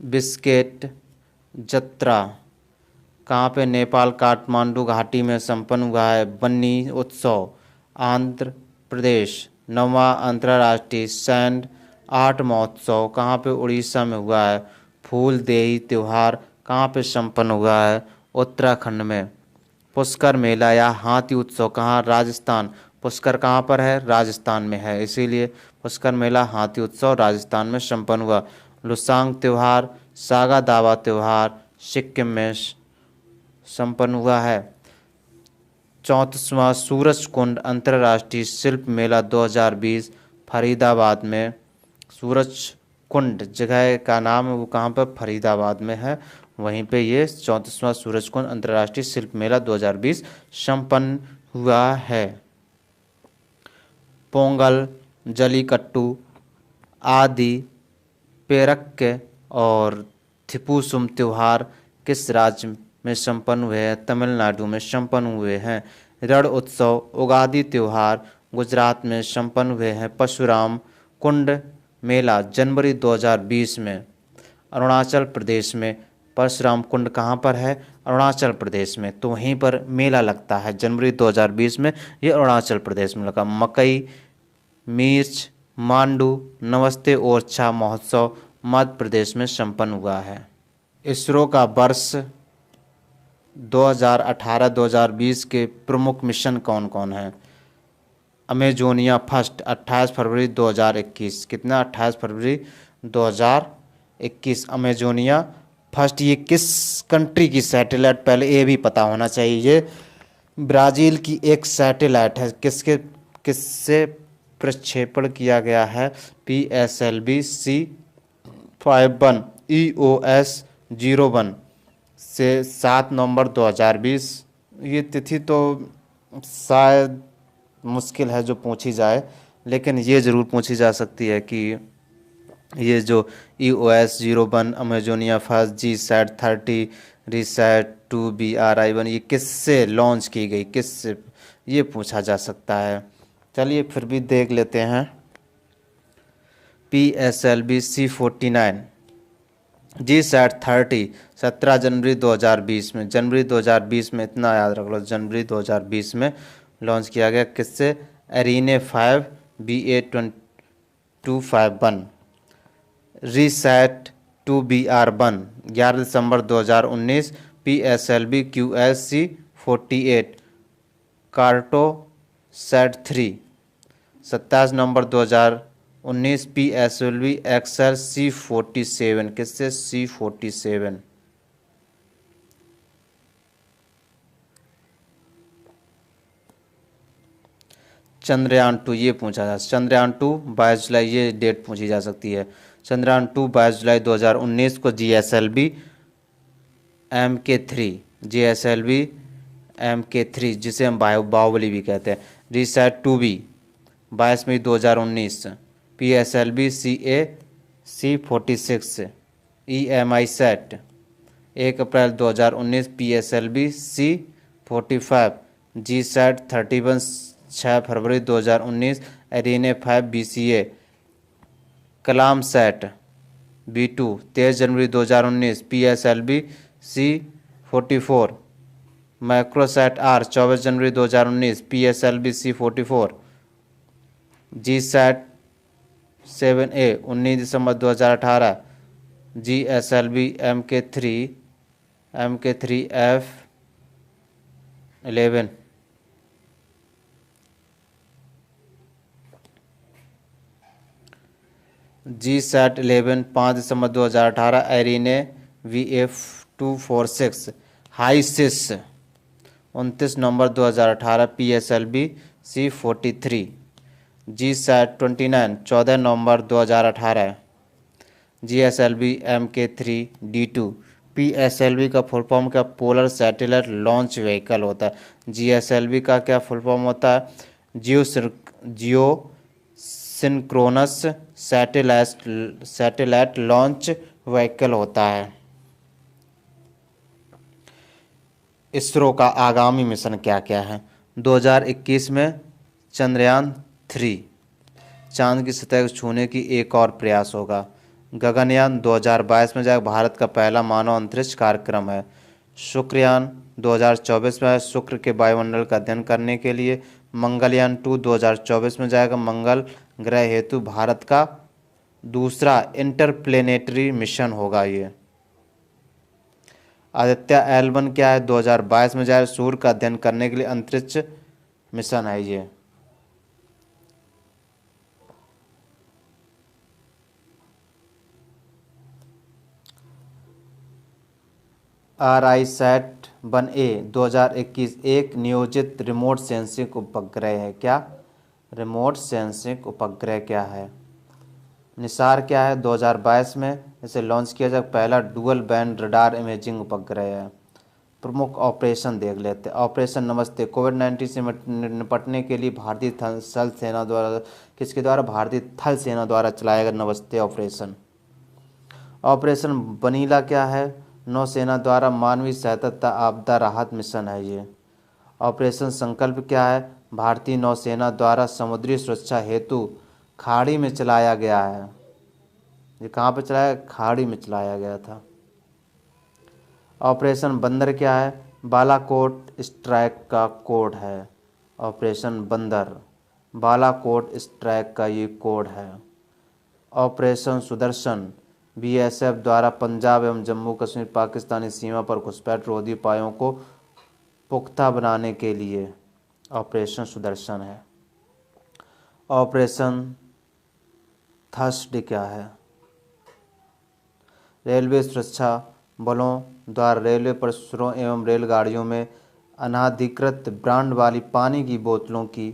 S1: बिस्केट जत्रा कहाँ पे? नेपाल काठमांडू घाटी में संपन्न हुआ है। बन्नी उत्सव आंध्र प्रदेश। 9वां अंतर्राष्ट्रीय सैंड आर्ट महोत्सव कहाँ पे? उड़ीसा में हुआ है। फूल देही त्योहार कहाँ पे संपन्न हुआ है? उत्तराखंड में। पुष्कर मेला या हाथी उत्सव कहाँ? राजस्थान। पुष्कर कहाँ पर है? राजस्थान में है, इसीलिए पुष्कर मेला हाथी उत्सव राजस्थान में संपन्न हुआ। लुसांग त्योहार सागा दावा त्योहार सिक्किम में संपन्न हुआ है। 34वां सूरज कुंड अंतर्राष्ट्रीय शिल्प मेला 2020 फरीदाबाद में। सूरज कुंड जगह का नाम है, वो कहाँ पर? फरीदाबाद में है। वहीं पे ये 34वां सूरज कुंड अंतर्राष्ट्रीय शिल्प मेला 2020 संपन्न हुआ है। पोंगल जलीकट्टू आदि पेरक्के और थिपुसुम त्योहार किस राज्य में संपन्न हुए हैं? तमिलनाडु में संपन्न हुए हैं। रण उत्सव उगादी त्योहार गुजरात में संपन्न हुए हैं। परशुराम कुंड मेला जनवरी 2020 में अरुणाचल प्रदेश में। परशुराम कुंड कहाँ पर है? अरुणाचल प्रदेश में। तो वहीं पर मेला लगता है जनवरी 2020 में, ये अरुणाचल प्रदेश में लगा। मकई मिर्च मांडू नमस्ते ओरछा महोत्सव मध्य प्रदेश में संपन्न हुआ है। इसरो का वर्ष 2018-2020 के प्रमुख मिशन कौन कौन हैं? अमेजोनिया फर्स्ट 28 फरवरी 2021। कितना? 28 फरवरी 2021 अमेजोनिया फर्स्ट। ये किस कंट्री की सैटेलाइट? पहले ये भी पता होना चाहिए। ये ब्राज़ील की एक सैटेलाइट है। किससे प्रक्षेपण किया गया है? PSLV C51 EOS-01 से 7 नवंबर 2020। ये तिथि तो शायद मुश्किल है जो पूछी जाए, लेकिन ये ज़रूर पूछी जा सकती है कि ये जो EOS-01 Amazonia first GSAT-30 RISAT 2BRI-1 ये किससे लॉन्च की गई? किससे? ये पूछा जा सकता है। चलिए फिर भी देख लेते हैं। PSLV C49 GSAT-30 17 जनवरी 2020 में। जनवरी 2020 में, इतना याद रख लो, जनवरी 2020 में लॉन्च किया गया। किससे? एरीने 5 BA251 रिसैट 2BR1 11 दिसंबर 2019। PSLV QSC48 कार्टोसैट 3 27 नवंबर 2019। PSLV XL C47 किससे? C47। चंद्रयान 2 ये पूछा जा चंद्रयान 2 22 जुलाई, ये डेट पूछी जा सकती है। चंद्रयान 2 22 जुलाई 2019 को GSLV MK3, JSLV MK3 जिसे हम बाहुबली भी कहते हैं। रिसैट 2B 22 मई 2019, PSLV CA C46, EMI set 1 अप्रैल 2019, PSLV C45, जी सैट 31 6 फरवरी 2019, एरीने 5 BCA, कलाम सेट B2 23 जनवरी 2019, PSLV C44, माइक्रोसैट R 24 जनवरी 2019, PSLV C44, जी सैट 7A 19 दिसंबर 2018, GSLV MK3F11, जी सैट 11 5 दिसंबर 2018, एरीने VF246, हाईसिस 29 नवंबर 2018, PSLV C43, जी सैट 29 14 नवंबर 2018, GSLV MK3D2, PSLV का फुल फॉर्म क्या? पोलर सैटेलाइट लॉन्च व्हीकल होता है। GSLV का क्या फुल फॉर्म होता है? जियो सिंक्रोनस सैटेलाइट लॉन्च व्हीकल होता है। इसरो का आगामी मिशन क्या क्या है? 2021 में चंद्रयान 3 चांद की सतह को छूने की एक और प्रयास होगा। गगनयान 2022 में जाएगा, भारत का पहला मानव अंतरिक्ष कार्यक्रम है। शुक्रयान 2024 में शुक्र के वायुमंडल का अध्ययन करने के लिए। मंगलयान 2 2024 में जाएगा, मंगल ग्रह हेतु भारत का दूसरा इंटरप्लेनेटरी मिशन होगा ये। आदित्य L1 क्या है? 2022 में जाएगा, सूर्य का अध्ययन करने के लिए अंतरिक्ष मिशन है ये। RISAT 1A 2021 एक नियोजित रिमोट सेंसिंग उपग्रह है। क्या? रिमोट सेंसिंग उपग्रह क्या है? निसार क्या है? 2022 में इसे लॉन्च किया जाए, पहला डुअल बैंड रडार इमेजिंग उपग्रह है। प्रमुख ऑपरेशन देख लेते हैं। ऑपरेशन नमस्ते कोविड-19 से निपटने के लिए भारतीय थल सेना द्वारा किसके द्वारा? भारतीय थल सेना द्वारा चलाया गया नमस्ते ऑपरेशन। ऑपरेशन वनीला क्या है? नौसेना द्वारा मानवीय सहायता तथा आपदा राहत मिशन है ये। ऑपरेशन संकल्प क्या है? भारतीय नौसेना द्वारा समुद्री सुरक्षा हेतु खाड़ी में चलाया गया है। ये कहाँ पर चलाया? खाड़ी में चलाया गया था। ऑपरेशन बंदर क्या है? बालाकोट स्ट्राइक का कोड है। ऑपरेशन बंदर बालाकोट स्ट्राइक का ये कोड है। ऑपरेशन सुदर्शन BSF द्वारा पंजाब एवं जम्मू कश्मीर पाकिस्तानी सीमा पर घुसपैठ रोधी उपायों को पुख्ता बनाने के लिए ऑपरेशन सुदर्शन है। ऑपरेशन थर्स्ट क्या है? रेलवे सुरक्षा बलों द्वारा रेलवे परिसरों एवं रेलगाड़ियों में अनाधिकृत ब्रांड वाली पानी की बोतलों की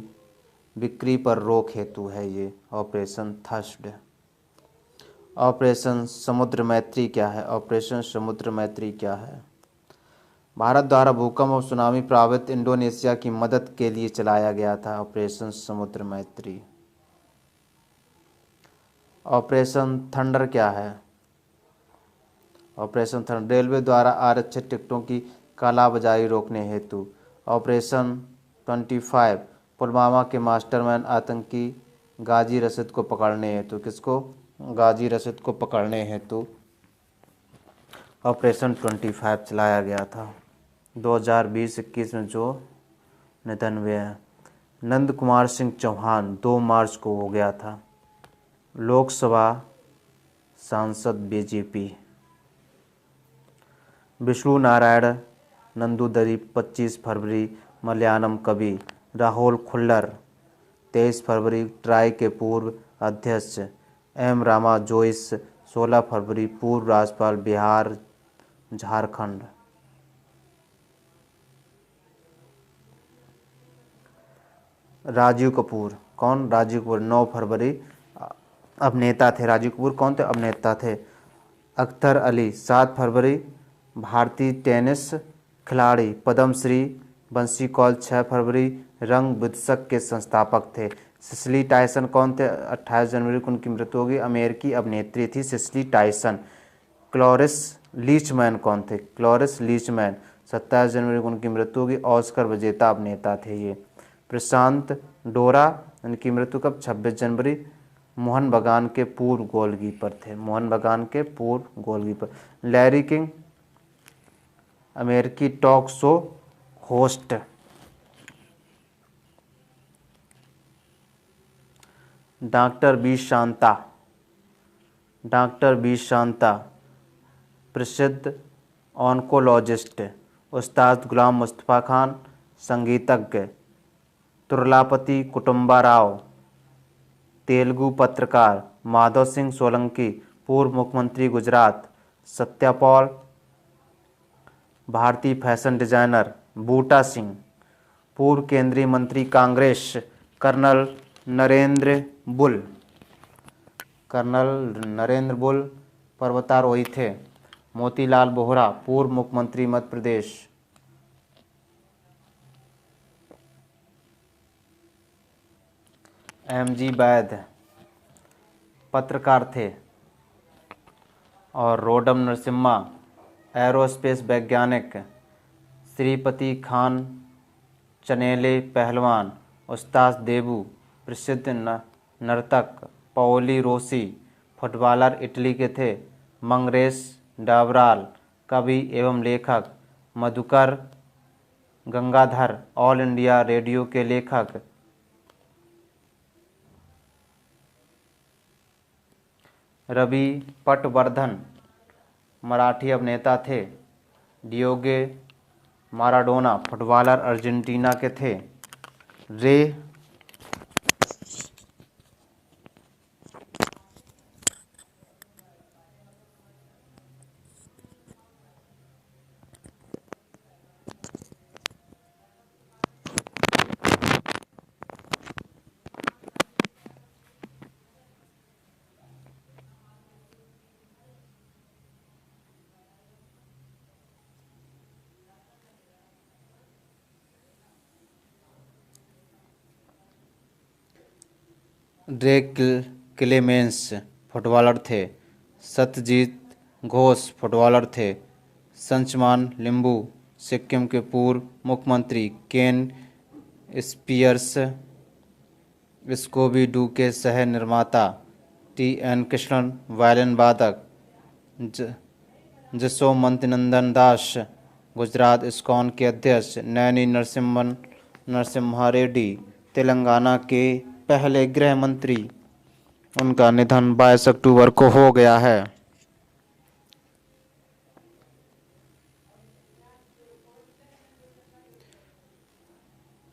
S1: बिक्री पर रोक हेतु है ये ऑपरेशन थर्स्ट। ऑपरेशन समुद्र मैत्री क्या है? ऑपरेशन समुद्र मैत्री क्या है? भारत द्वारा भूकंप और सुनामी प्रभावित इंडोनेशिया की मदद के लिए चलाया गया था ऑपरेशन समुद्र मैत्री। ऑपरेशन थंडर क्या है? ऑपरेशन थंडर रेलवे द्वारा आरक्षित टिकटों की कालाबाजारी रोकने हेतु। ऑपरेशन 25 पुलवामा के मास्टरमाइंड आतंकी गाजी रशीद को पकड़ने हेतु। किसको? गाजी रशीद को पकड़ने हेतु ऑपरेशन 25 चलाया गया था। 2020-21 में जो निधन हुए हैं, नंद कुमार सिंह चौहान 2 मार्च को हो गया था। लोकसभा सांसद BJP। विष्णु नारायण नंदुदरी 25 फरवरी, मलयालम कवि। राहुल खुल्लर 23 फरवरी, ट्राई के पूर्व अध्यक्ष। M रामा जोइस 16 फरवरी, पूर्व राज्यपाल बिहार झारखंड। राजीव कपूर कौन? राजीव कपूर 9 फरवरी अभिनेता थे। राजीव कपूर कौन थे? अभिनेता थे। अख्तर अली 7 फरवरी भारतीय टेनिस खिलाड़ी पद्मश्री बंसी कौल 6 फरवरी रंग विदूषक के संस्थापक थे। सिसिली टायसन कौन थे? 28 जनवरी को उनकी मृत्यु होगी। अमेरिकी अभिनेत्री थी सिसिली टायसन। क्लोरिस लीचमैन कौन थे? क्लोरिस लीचमैन 27 जनवरी को उनकी मृत्यु होगी। ऑस्कर विजेता अभिनेता थे ये। प्रशांत डोरा, इनकी मृत्यु कब? 26 जनवरी। मोहन बगान के पूर्व गोलकीपर थे। मोहन बगान के पूर्व गोलकीपर। लैरी किंग अमेरिकी talk show host. Doctor B Shanta, doctor B Shanta प्रसिद्ध ऑन्कोलॉजिस्ट। उस्ताद गुलाम मुस्तफ़ा खान संगीतज्ञ। तुर्लापति कुटुम्बा राव तेलुगु पत्रकार। माधव सिंह सोलंकी पूर्व मुख्यमंत्री गुजरात। सत्या पॉल भारतीय फैशन डिजाइनर। बूटा सिंह पूर्व केंद्रीय मंत्री कांग्रेस। कर्नल नरेंद्र बुल, कर्नल नरेंद्र बुल पर्वतारोही थे। मोतीलाल बोहरा पूर्व मुख्यमंत्री मध्य प्रदेश। एम.जी. वैद पत्रकार थे। और रोडम नरसिम्हा एरोस्पेस वैज्ञानिक। श्रीपति खान चनेले पहलवान। उस्ताद देबू प्रसिद्ध नर्तक। पाओली रोसी फुटबॉलर इटली के थे। मंगरेश डाबराल कवि एवं लेखक। Madhukar Gangadhar all India radio के लेखक। रवि पटवर्धन मराठी अभिनेता थे। डियोगे माराडोना फुटबॉलर अर्जेंटीना के थे। रे क्लेमेंस फुटबॉलर थे। सत्यजीत घोष फुटबॉलर थे। संचमान लिंबू सिक्किम के पूर्व मुख्यमंत्री। केन स्पियर्स स्कूबी डू के सह निर्माता। टी.एन. कृष्णन वायलिन वादक। जसोमंत दास गुजरात इस्कॉन के अध्यक्ष। नैनी नरसिम्हा रेड्डी तेलंगाना के पहले गृह मंत्री। उनका निधन 22 अक्टूबर को हो गया है।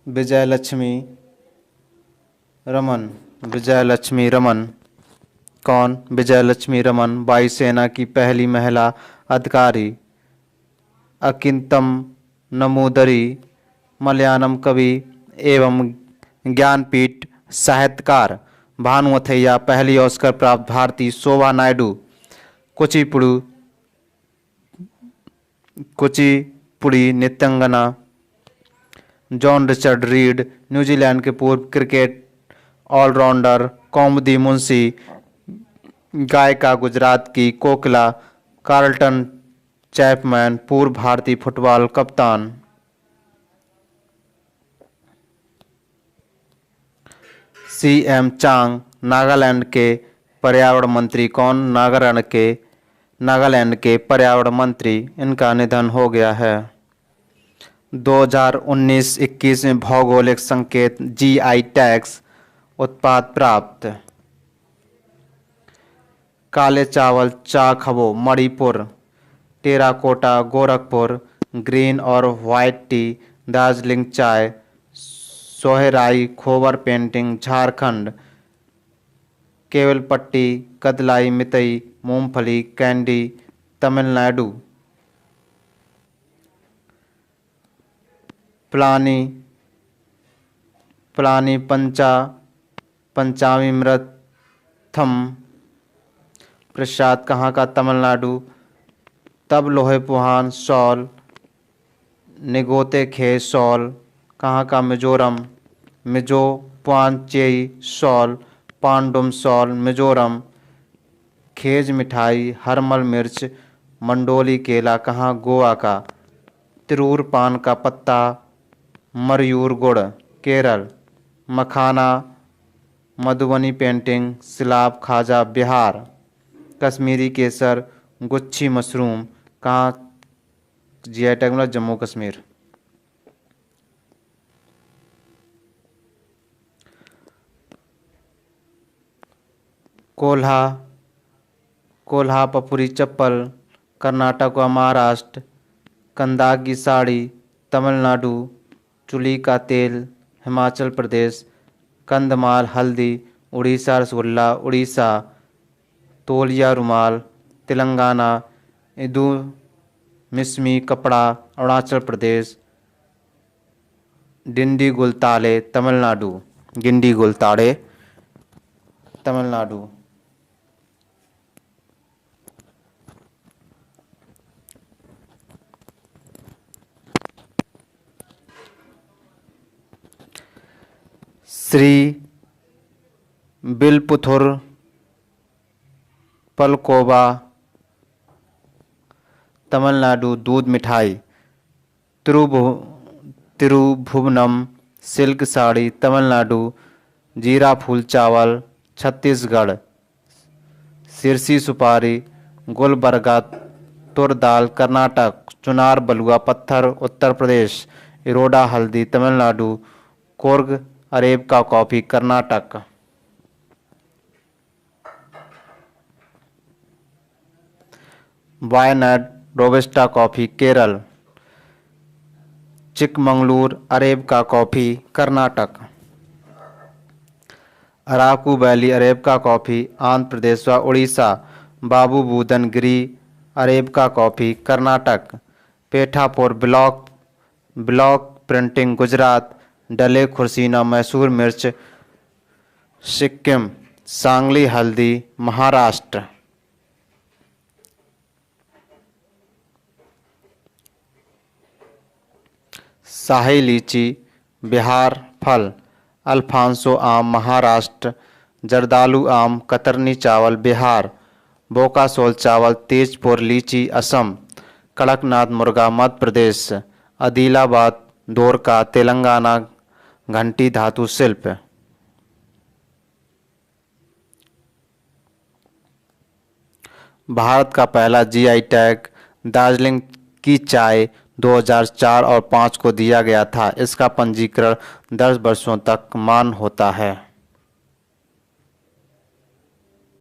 S1: विजयलक्ष्मी रमन, विजयलक्ष्मी रमन कौन? विजयलक्ष्मी रमन वायुसेना की पहली महिला अधिकारी। अकिंतम नमूदरी मलयालम कवि एवं ज्ञानपीठ साहित्यकार। भानुमथैया पहली ऑस्कर प्राप्त भारतीय। शोभा नायडू कुचिपुड़ी नृत्यांगना। जॉन रिचर्ड रीड न्यूजीलैंड के पूर्व क्रिकेट ऑलराउंडर। कौमुदी मुंशी गायिका गुजरात की कोकिला। कार्लटन चैपमैन पूर्व भारतीय फुटबॉल कप्तान। सी.एम. चांग नागालैंड के पर्यावरण मंत्री। कौन? नागालैंड के पर्यावरण मंत्री। इनका निधन हो गया है। 2019-21 में भौगोलिक संकेत जीआई टैग्स उत्पाद प्राप्त। काले चावल चाखबो मणिपुर। टेराकोटा गोरखपुर। ग्रीन और वाइट टी दार्जिलिंग चाय। सोहराई खोबर पेंटिंग झारखंड। केवलपट्टी कदलाई मितई मूंगफली कैंडी तमिलनाडु। प्लानी पंचामृतम प्रसाद कहाँ का? तमिलनाडु। तब लोहे पुहान सॉल, निगोते खे सॉल, कहाँ का मिजोरम, मिजो पुआनचेई सॉल, पांडुम सॉल मिजोरम। खेज मिठाई, हरमल मिर्च, मंडोली केला, कहाँ गोवा का। तिरूर पान का पत्ता, मरयूर गुड़, केरल। मखाना, मधुबनी पेंटिंग, सिलाब खाजा, बिहार। कश्मीरी केसर, गुच्छी मशरूम, कहाँ जीआई टैग मिला, जम्मू कश्मीर। कोल्हा, कोल्हापुरी चप्पल, कर्नाटक व महाराष्ट्र। कंदागी साड़ी, तमिलनाडु। चुली का तेल, हिमाचल प्रदेश। कंदमाल हल्दी, उड़ीसा। रसगुल्ला, उड़ीसा। तौलिया रुमाल, तेलंगाना। इदू मिस्मी कपड़ा, अरुणाचल प्रदेश। डिंडी गुलताड़े, तमिलनाडु। गिंडी गुलताड़े, तमिलनाडु। श्री बिलपुथुर पलकोबा, तमिलनाडु। दूध मिठाई, तिरुभुवनम सिल्क साड़ी, तमिलनाडु। जीरा फूल चावल, छत्तीसगढ़। सिरसी सुपारी, गुलबर्गा तुर दाल, कर्नाटक। चुनार बलुआ पत्थर, उत्तर प्रदेश। इरोडा हल्दी, Tamil Nadu. Coorg arabica coffee, Karnataka. Wayanad robusta coffee, Kerala. Chikmagalur arabica coffee, Karnataka. Araku valley arabica coffee, Andhra Pradesh व Orissa. Baba Budan Giri arabica coffee, Karnataka. Pethapur block printing, Gujarat. Dalle Khursani Mysore मिर्च, सिक्किम। सांगली हल्दी, महाराष्ट्र। शाही लीची, बिहार। फल, अल्फांसो आम, महाराष्ट्र। जर्दालू आम, कतरनी चावल, बिहार। बोकासोल चावल, तेजपुर लीची, असम। कड़कनाथ मुर्गा, मध्य प्रदेश। आदिलाबाद दोरका, तेलंगाना। घंटी धातु शिल्प। भारत का पहला जीआई टैग दार्जिलिंग की चाय 2004 और 5 को दिया गया था। इसका पंजीकरण 10 वर्षों तक मान्य होता है।